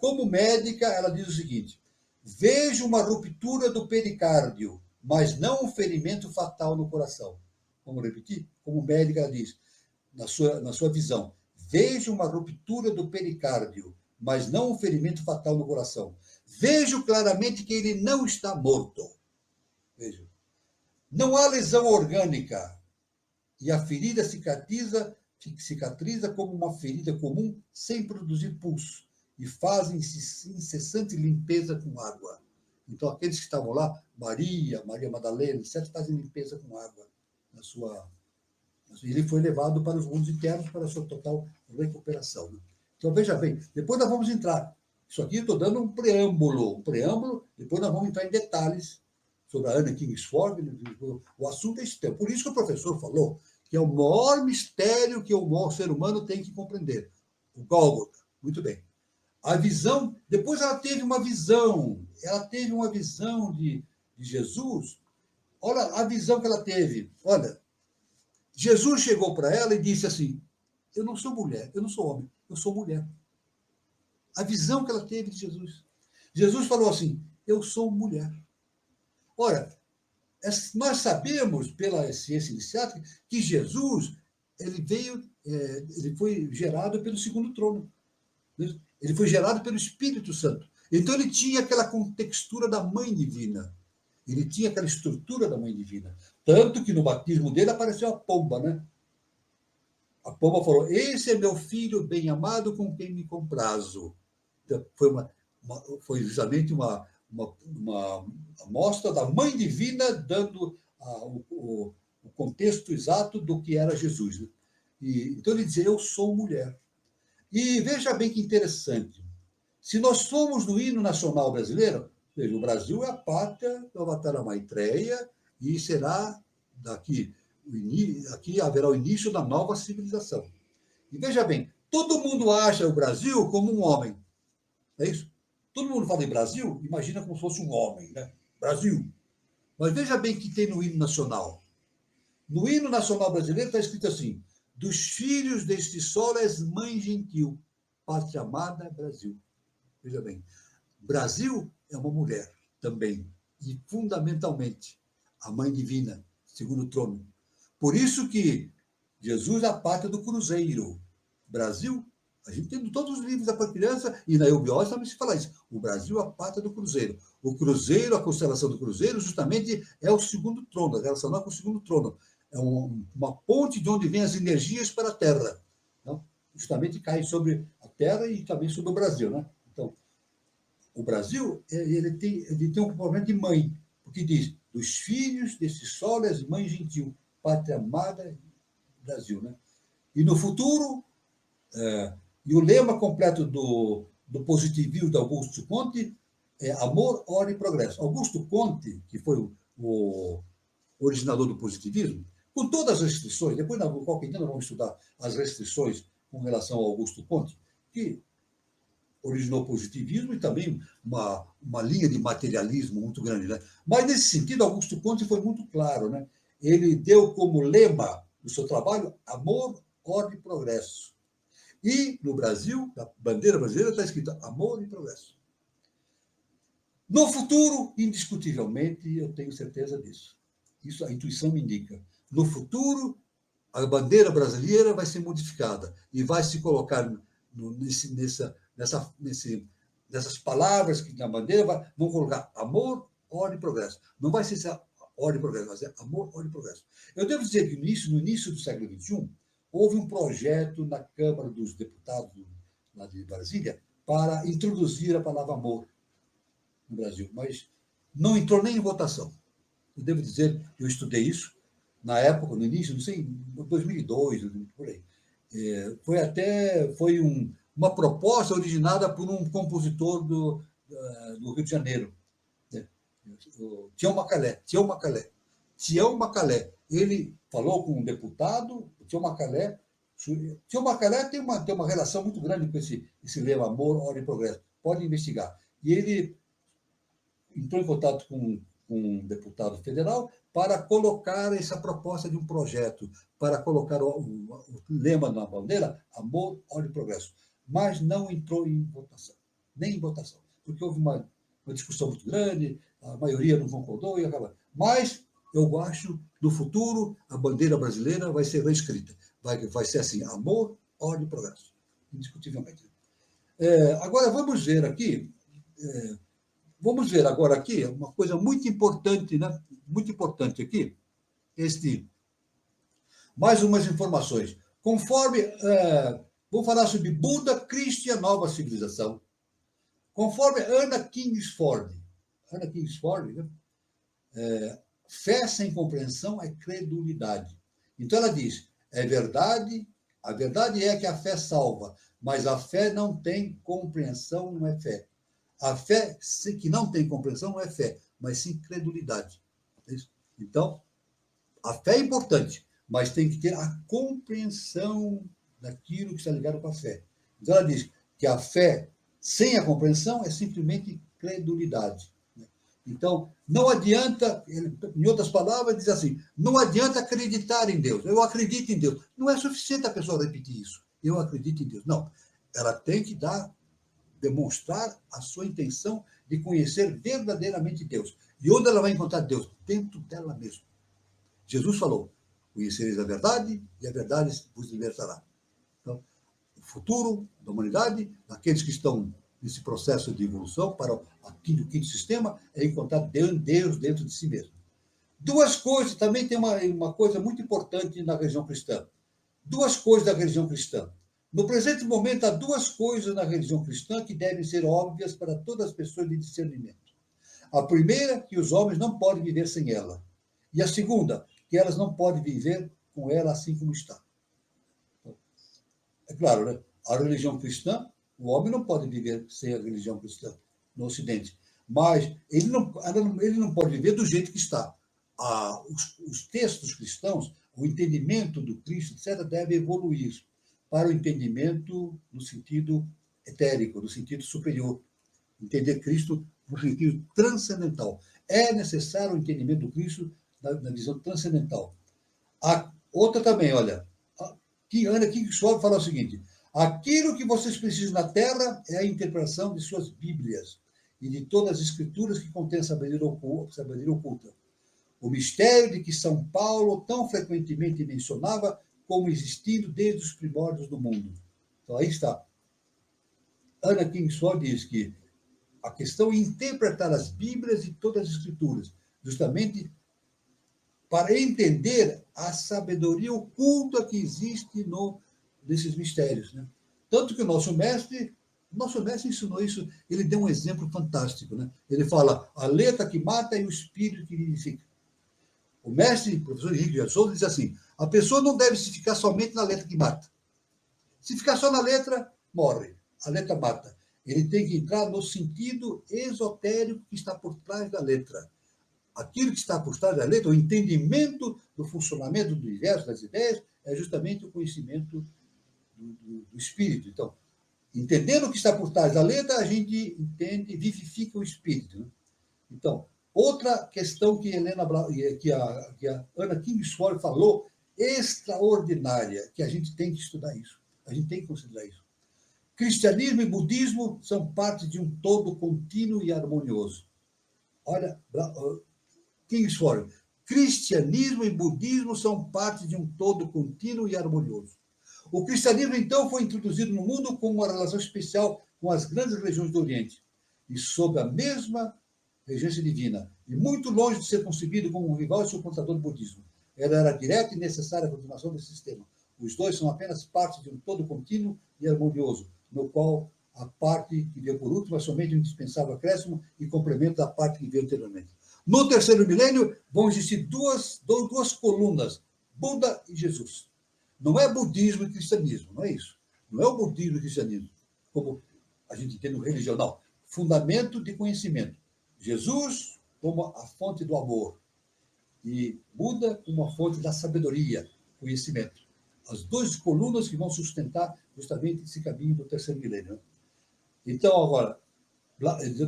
ela diz o seguinte, vejo uma ruptura do pericárdio, mas não um ferimento fatal no coração. Vamos repetir? Como médica, ela diz, na sua visão, Vejo uma ruptura do pericárdio, mas não um ferimento fatal no coração. Vejo claramente que ele não está morto. Vejo. Não há lesão orgânica. E a ferida cicatriza como uma ferida comum, sem produzir pulso. E fazem incessante limpeza com água. Então, aqueles que estavam lá, Maria Madalena, etc., fazem limpeza com água na sua... Ele foi levado para os mundos internos para a sua total recuperação. Né? Então, veja bem, depois nós vamos entrar. Isso aqui eu estou dando um preâmbulo, depois nós vamos entrar em detalhes sobre a Anna Kingsford. O assunto é esse tempo. Por isso que o professor falou que é o maior mistério que o ser humano tem que compreender. O Gólgota. Muito bem. A visão, depois ela teve uma visão de Jesus. Olha a visão que ela teve. Olha, Jesus chegou para ela e disse assim: eu não sou mulher, eu não sou homem, eu sou mulher. A visão que ela teve de Jesus. Jesus falou assim: eu sou mulher. Ora, nós sabemos pela ciência iniciática que Jesus ele foi gerado pelo segundo trono. Ele foi gerado pelo Espírito Santo. Então ele tinha aquela contextura da mãe divina. Ele tinha aquela estrutura da mãe divina. Tanto que no batismo dele apareceu a pomba, né? A pomba falou: esse é meu filho bem amado com quem me comprazo. Então, foi justamente uma amostra da mãe divina dando o contexto exato do que era Jesus. Né? Então ele dizia: eu sou mulher. E veja bem que interessante. Se nós formos no hino nacional brasileiro, veja, o Brasil é a pátria do Avatar Maitreya e será aqui haverá o início da nova civilização. E veja bem, todo mundo acha o Brasil como um homem. É isso? Todo mundo fala em Brasil, imagina como se fosse um homem, né? Brasil. Mas veja bem o que tem no hino nacional. No hino nacional brasileiro está escrito assim: dos filhos deste solo és mãe gentil, pátria amada, Brasil. Veja bem, Brasil é uma mulher também, e fundamentalmente a mãe divina, segundo o trono. Por isso que Jesus é a pátria do cruzeiro. Brasil, a gente tem todos os livros da criança, e na eubiose também se fala isso. O Brasil é a pátria do cruzeiro. O cruzeiro, a constelação do cruzeiro, justamente é o segundo trono, a relação com o segundo trono. É uma ponte de onde vêm as energias para a Terra. Então, justamente cai sobre a Terra e também sobre o Brasil. Né? Então, o Brasil ele tem um comportamento de mãe, porque diz: dos filhos desse solo és mãe gentil, pátria amada, Brasil. Né? E no futuro, e o lema completo do positivismo de Augusto Comte é amor, ordem e progresso. Augusto Comte, que foi o originador do positivismo, com todas as restrições, depois, qualquer dia, nós vamos estudar as restrições com relação ao Augusto Comte, que originou o positivismo e também uma linha de materialismo muito grande. Né? Mas, nesse sentido, Augusto Comte foi muito claro. Né? Ele deu como lema do seu trabalho amor, ordem e progresso. E, no Brasil, a bandeira brasileira está escrita amor e progresso. No futuro, indiscutivelmente, eu tenho certeza disso. Isso a intuição me indica. No futuro, a bandeira brasileira vai ser modificada e vai se colocar nessas palavras que na bandeira vão colocar amor, ordem e progresso. Não vai ser ordem e progresso, vai ser amor, ordem e progresso. Eu devo dizer que no início do século XXI, houve um projeto na Câmara dos Deputados lá de Brasília para introduzir a palavra amor no Brasil, mas não entrou nem em votação. Eu devo dizer que eu estudei isso na época, no início, não sei, em 2002, por aí. Foi uma proposta originada por um compositor do Rio de Janeiro, Tião Macalé. Ele falou com um deputado, Tião Macalé. Tião Macalé tem uma relação muito grande com esse lema amor, ordem e progresso. Pode investigar. E ele entrou em contato com um deputado federal para colocar essa proposta de um projeto, para colocar o lema na bandeira, amor, ordem e progresso. Mas não entrou em votação, nem em votação, porque houve uma discussão muito grande, a maioria não concordou e acabou. Mas eu acho, no futuro, a bandeira brasileira vai ser reescrita. Vai ser assim, amor, ordem e progresso, indiscutivelmente. Agora, vamos ver agora aqui uma coisa muito importante, né? Muito importante aqui, mais umas informações. Conforme, vou falar sobre Buda, Cristo e a nova civilização. Conforme Anna Kingsford, né? Fé sem compreensão é credulidade. Então ela diz, a verdade é que a fé salva, mas a fé não tem compreensão, não é fé. A fé que não tem compreensão não é fé, mas sim credulidade. Então, a fé é importante, mas tem que ter a compreensão daquilo que está ligado com a fé. Então ela diz que a fé sem a compreensão é simplesmente credulidade. Então, não adianta, em outras palavras, diz assim, não adianta acreditar em Deus. Eu acredito em Deus. Não é suficiente a pessoa repetir isso. Eu acredito em Deus. Não. Ela tem que demonstrar a sua intenção de conhecer verdadeiramente Deus. E onde ela vai encontrar Deus? Dentro dela mesma. Jesus falou, conhecereis a verdade e a verdade vos libertará. Então, o futuro da humanidade, daqueles que estão nesse processo de evolução para o quinto sistema, é encontrar Deus dentro de si mesmo. Duas coisas, também tem uma coisa muito importante na religião cristã. Duas coisas da religião cristã. No presente momento, há duas coisas na religião cristã que devem ser óbvias para todas as pessoas de discernimento. A primeira, que os homens não podem viver sem ela. E a segunda, que elas não podem viver com ela assim como está. É claro, né? A religião cristã, o homem não pode viver sem a religião cristã no Ocidente. Mas ele não pode viver do jeito que está. Os textos cristãos, o entendimento do Cristo, etc., deve evoluir para o entendimento no sentido etérico, no sentido superior. Entender Cristo no sentido transcendental. É necessário o entendimento do Cristo na visão transcendental. A outra também, olha, Anna Kingsford fala o seguinte, aquilo que vocês precisam na Terra é a interpretação de suas Bíblias e de todas as escrituras que contêm sabedoria oculta. O mistério de que São Paulo tão frequentemente mencionava como existindo desde os primórdios do mundo. Então, aí está. Anna Kingsford diz que a questão é interpretar as Bíblias e todas as escrituras, justamente para entender a sabedoria oculta que existe nesses mistérios. Né? Tanto que o nosso mestre ensinou isso, ele deu um exemplo fantástico. Né? Ele fala, a letra que mata e o espírito que vivifica. O mestre, o professor Henrique de Souza, diz assim, a pessoa não deve se ficar somente na letra que mata. Se ficar só na letra, morre. A letra mata. Ele tem que entrar no sentido esotérico que está por trás da letra. Aquilo que está por trás da letra, o entendimento do funcionamento do universo, das ideias, é justamente o conhecimento do espírito. Então, entendendo o que está por trás da letra, a gente entende, vivifica o espírito. Né? Então, outra questão que a Anna Kingsford falou, extraordinária, que a gente tem que estudar isso, a gente tem que considerar isso. Cristianismo e budismo são parte de um todo contínuo e harmonioso. Olha, Kingsford, cristianismo e budismo são parte de um todo contínuo e harmonioso. O cristianismo, então, foi introduzido no mundo com uma relação especial com as grandes religiões do Oriente, e sob a mesma regência divina, e muito longe de ser concebido como um rival e suplantador do budismo. Ela era direta e necessária a continuação desse sistema. Os dois são apenas parte de um todo contínuo e harmonioso, no qual a parte que veio por último é somente um indispensável acréscimo e complemento da parte que veio anteriormente. No terceiro milênio, vão existir duas colunas, Buda e Jesus. Não é budismo e cristianismo, não é isso. Não é o budismo e cristianismo, como a gente entende no religião, não. Fundamento de conhecimento. Jesus como a fonte do amor e Buda como a fonte da sabedoria, conhecimento. As duas colunas que vão sustentar justamente esse caminho do terceiro milênio. Então, agora,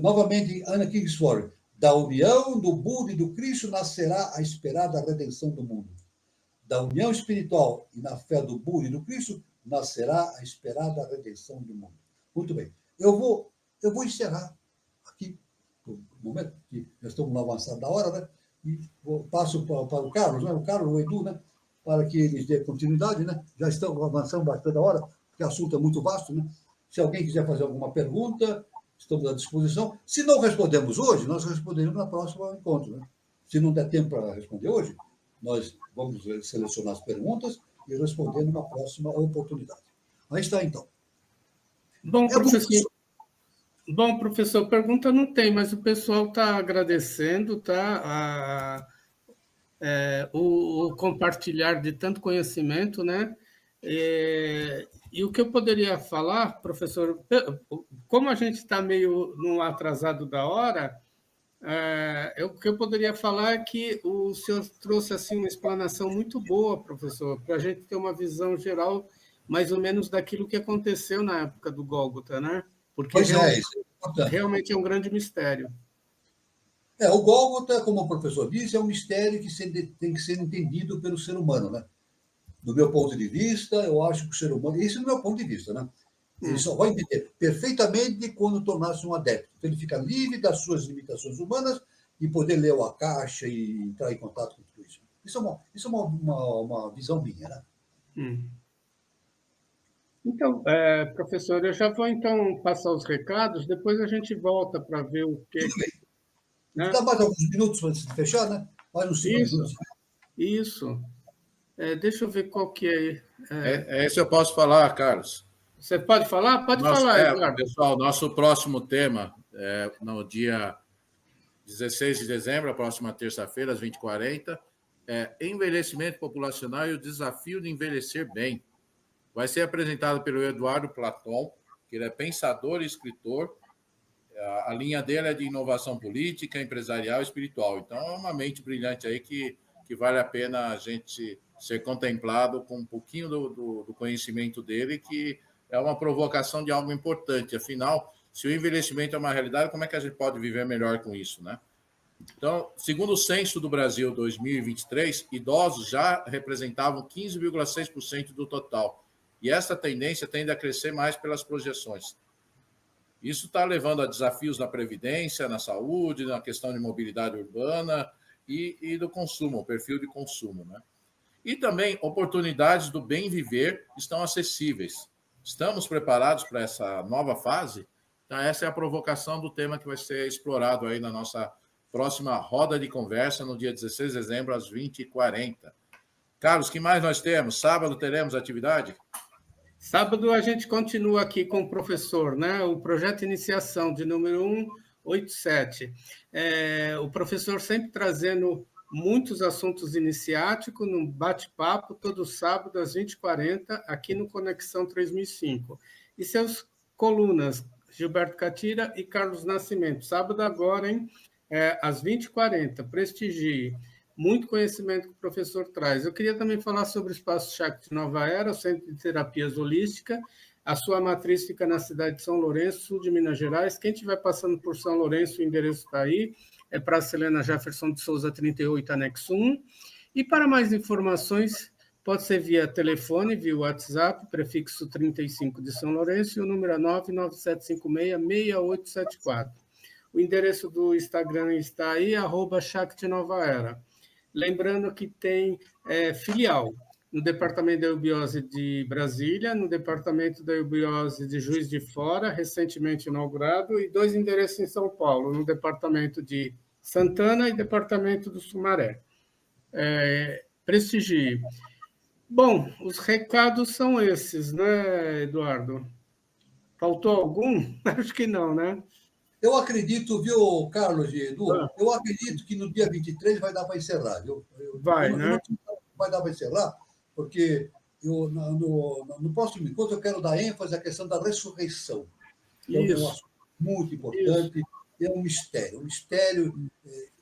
novamente, Anna Kingsford, da união do Buda e do Cristo nascerá a esperada redenção do mundo. Da união espiritual e na fé do Buda e do Cristo nascerá a esperada redenção do mundo. Muito bem. Eu vou encerrar aqui, no momento que já estamos no avançado da hora, né? E passo para o Carlos, né? O Carlos, o Edu, né? Para que eles dêem continuidade, né? Já estão avançando bastante a hora. porque o assunto é muito vasto, né? Se alguém quiser fazer alguma pergunta, estamos à disposição. Se não respondemos hoje, nós responderemos no próximo encontro, né? Se não der tempo para responder hoje, nós vamos selecionar as perguntas e responder numa próxima oportunidade. Aí está, então. Bom, professor, pergunta não tem, mas o pessoal está agradecendo, tá? O compartilhar de tanto conhecimento, né? E o que eu poderia falar, professor, como a gente está meio no atrasado da hora, o que eu poderia falar é que o senhor trouxe assim uma explanação muito boa, professor, para a gente ter uma visão geral, mais ou menos, daquilo que aconteceu na época do Gólgota, né? Porque realmente é um grande mistério. O Gólgota, como o professor disse, é um mistério que tem que ser entendido pelo ser humano, né? Do meu ponto de vista, eu acho que o ser humano... Esse é o meu ponto de vista, né? Ele só vai entender perfeitamente quando tornar-se um adepto. Então, ele fica livre das suas limitações humanas e poder ler o Akasha e entrar em contato com tudo isso. Isso é uma visão minha, né? Então, professor, eu já vou então passar os recados, depois a gente volta para ver o que... Né? Dá mais alguns minutos para se fechar, né? Mais uns 5 minutos. Isso. Deixa eu ver qual que é. Esse eu posso falar, Carlos. Você pode falar? Pode falar, Eduardo. Pessoal, nosso próximo tema no dia 16 de dezembro, a próxima terça-feira, às 20h40, é envelhecimento populacional e o desafio de envelhecer bem. Vai ser apresentado pelo Eduardo Platon, que ele é pensador e escritor. A linha dele é de inovação política, empresarial e espiritual. Então, é uma mente brilhante aí que vale a pena a gente ser contemplado com um pouquinho do conhecimento dele, que é uma provocação de algo importante. Afinal, se o envelhecimento é uma realidade, como é que a gente pode viver melhor com isso, né? Então, segundo o Censo do Brasil 2023, idosos já representavam 15,6% do total. E essa tendência tende a crescer mais pelas projeções. Isso está levando a desafios na previdência, na saúde, na questão de mobilidade urbana e do consumo, o perfil de consumo, né? E também oportunidades do bem viver estão acessíveis. Estamos preparados para essa nova fase? Então, essa é a provocação do tema que vai ser explorado aí na nossa próxima roda de conversa, no dia 16 de dezembro, às 20h40. Carlos, o que mais nós temos? Sábado teremos atividade? Sábado a gente continua aqui com o professor, né? O projeto de iniciação de número 187. O professor sempre trazendo muitos assuntos iniciáticos, num bate-papo, todo sábado, às 20h40, aqui no Conexão 3005. E seus colunas, Gilberto Catira e Carlos Nascimento. Sábado agora, hein? Às 20h40, prestigie. Muito conhecimento que o professor traz. Eu queria também falar sobre o Espaço Shakti Nova Era, o Centro de Terapias Holística. A sua matriz fica na cidade de São Lourenço, sul de Minas Gerais. Quem estiver passando por São Lourenço, o endereço está aí. É Praça Helena Jefferson de Souza, 38, anexo 1. E para mais informações, pode ser via telefone, via WhatsApp, prefixo 35 de São Lourenço, e o número é 99756-6874. O endereço do Instagram está aí, @Shakti Nova Era. Lembrando que tem filial no Departamento da Eubiose de Brasília, no Departamento da Eubiose de Juiz de Fora, recentemente inaugurado, e 2 endereços em São Paulo, no Departamento de Santana e Departamento do Sumaré. Prestigie. Bom, os recados são esses, né, Eduardo? Faltou algum? Acho que não, né? Eu acredito, viu, Carlos e Edu? Eu acredito que no dia 23 vai dar para encerrar. Né? Vai dar para encerrar, porque no próximo encontro eu quero dar ênfase à questão da ressurreição. É um assunto muito importante, é um mistério. Um mistério.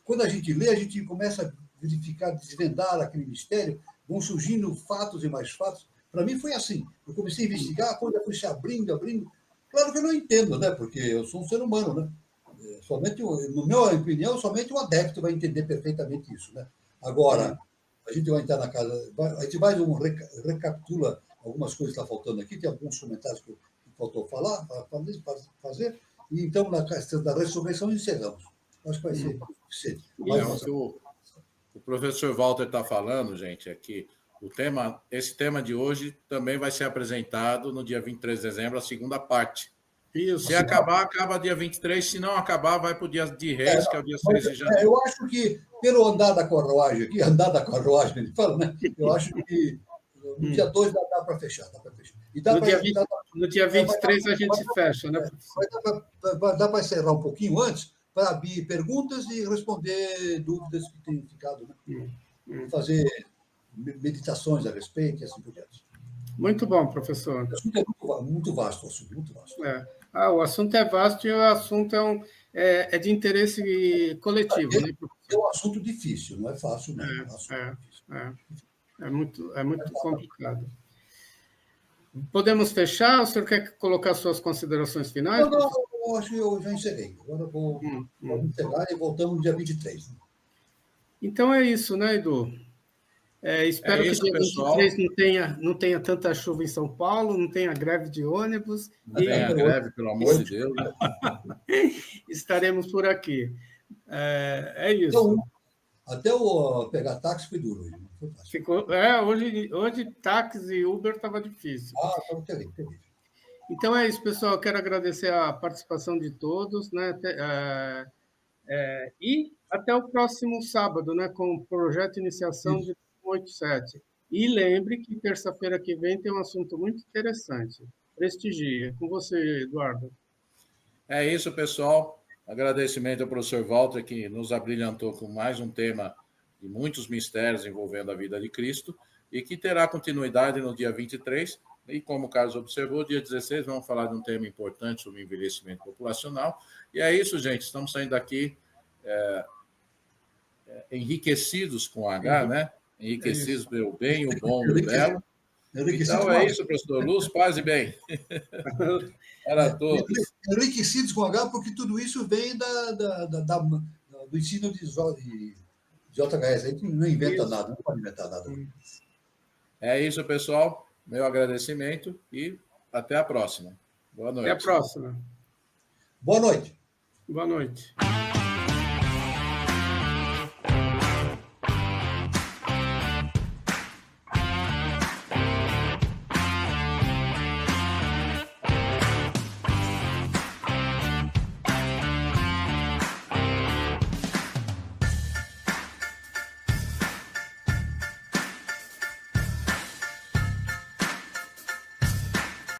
Quando a gente lê, a gente começa a verificar, desvendar aquele mistério, vão surgindo fatos e mais fatos. Para mim foi assim. Eu comecei a investigar, quando eu fui se abrindo. Claro que eu não entendo, né? Porque eu sou um ser humano, né? No meu opinião, somente um adepto vai entender perfeitamente isso, né? Agora, a gente vai entrar na casa, a gente vai recapitula algumas coisas que estão faltando aqui, tem alguns comentários que faltou fazer, e então, na questão da ressurreição, encerramos. Acho que vai ser suficiente. O professor Walter está falando, gente, é que Esse tema de hoje também vai ser apresentado no dia 23 de dezembro, a segunda parte. Isso. Se acabar, acaba dia 23. Se não acabar, vai para o dia de Reis, que é o dia 6 de janeiro. Eu acho que, pelo andar da carruagem aqui, ele fala, né? Eu acho que no dia 2 dá para fechar. E no dia 23 a gente fecha, né? Dá para encerrar um pouquinho antes, para abrir perguntas e responder dúvidas que tenham ficado, né? Fazer meditações a respeito e assim por diante. Muito bom, professor. O assunto é muito vasto, muito vasto. O assunto é vasto e o assunto é de interesse coletivo. Né? É um assunto difícil, não é fácil, não. É muito complicado. Podemos fechar? O senhor quer colocar suas considerações finais? Não, eu acho que eu já encerrei. Agora vou encerrar e voltamos no dia 23. Né? Então é isso, né, Edu? Espero que dia 23 não tenha tanta chuva em São Paulo, não tenha greve de ônibus. Não tenha greve, pelo amor de Deus. Estaremos por aqui. É isso. Então, até o pegar táxi foi duro hoje. Foi fácil. Hoje táxi e Uber estava difícil. Estava terrível. Então é isso, pessoal. Eu quero agradecer a participação de todos, né? E até o próximo sábado, né? Com o projeto de iniciação de 87. E lembre que terça-feira que vem tem um assunto muito interessante. Prestigie. Com você, Eduardo. É isso, pessoal. Agradecimento ao professor Walter, que nos abrilhantou com mais um tema de muitos mistérios envolvendo a vida de Cristo, e que terá continuidade no dia 23. E como o Carlos observou, dia 16 vamos falar de um tema importante sobre o envelhecimento populacional. E é isso, gente. Estamos saindo daqui enriquecidos com H, né? Enriquecidos pelo bem, o bom e o belo. Então é isso, professor. Luz, paz e bem. Para todos. Enriquecidos com H, porque tudo isso vem do ensino de JHS. A gente não inventa nada, não pode inventar nada. É isso, pessoal. Meu agradecimento e até a próxima. Boa noite. Até a próxima. Boa noite. Boa noite.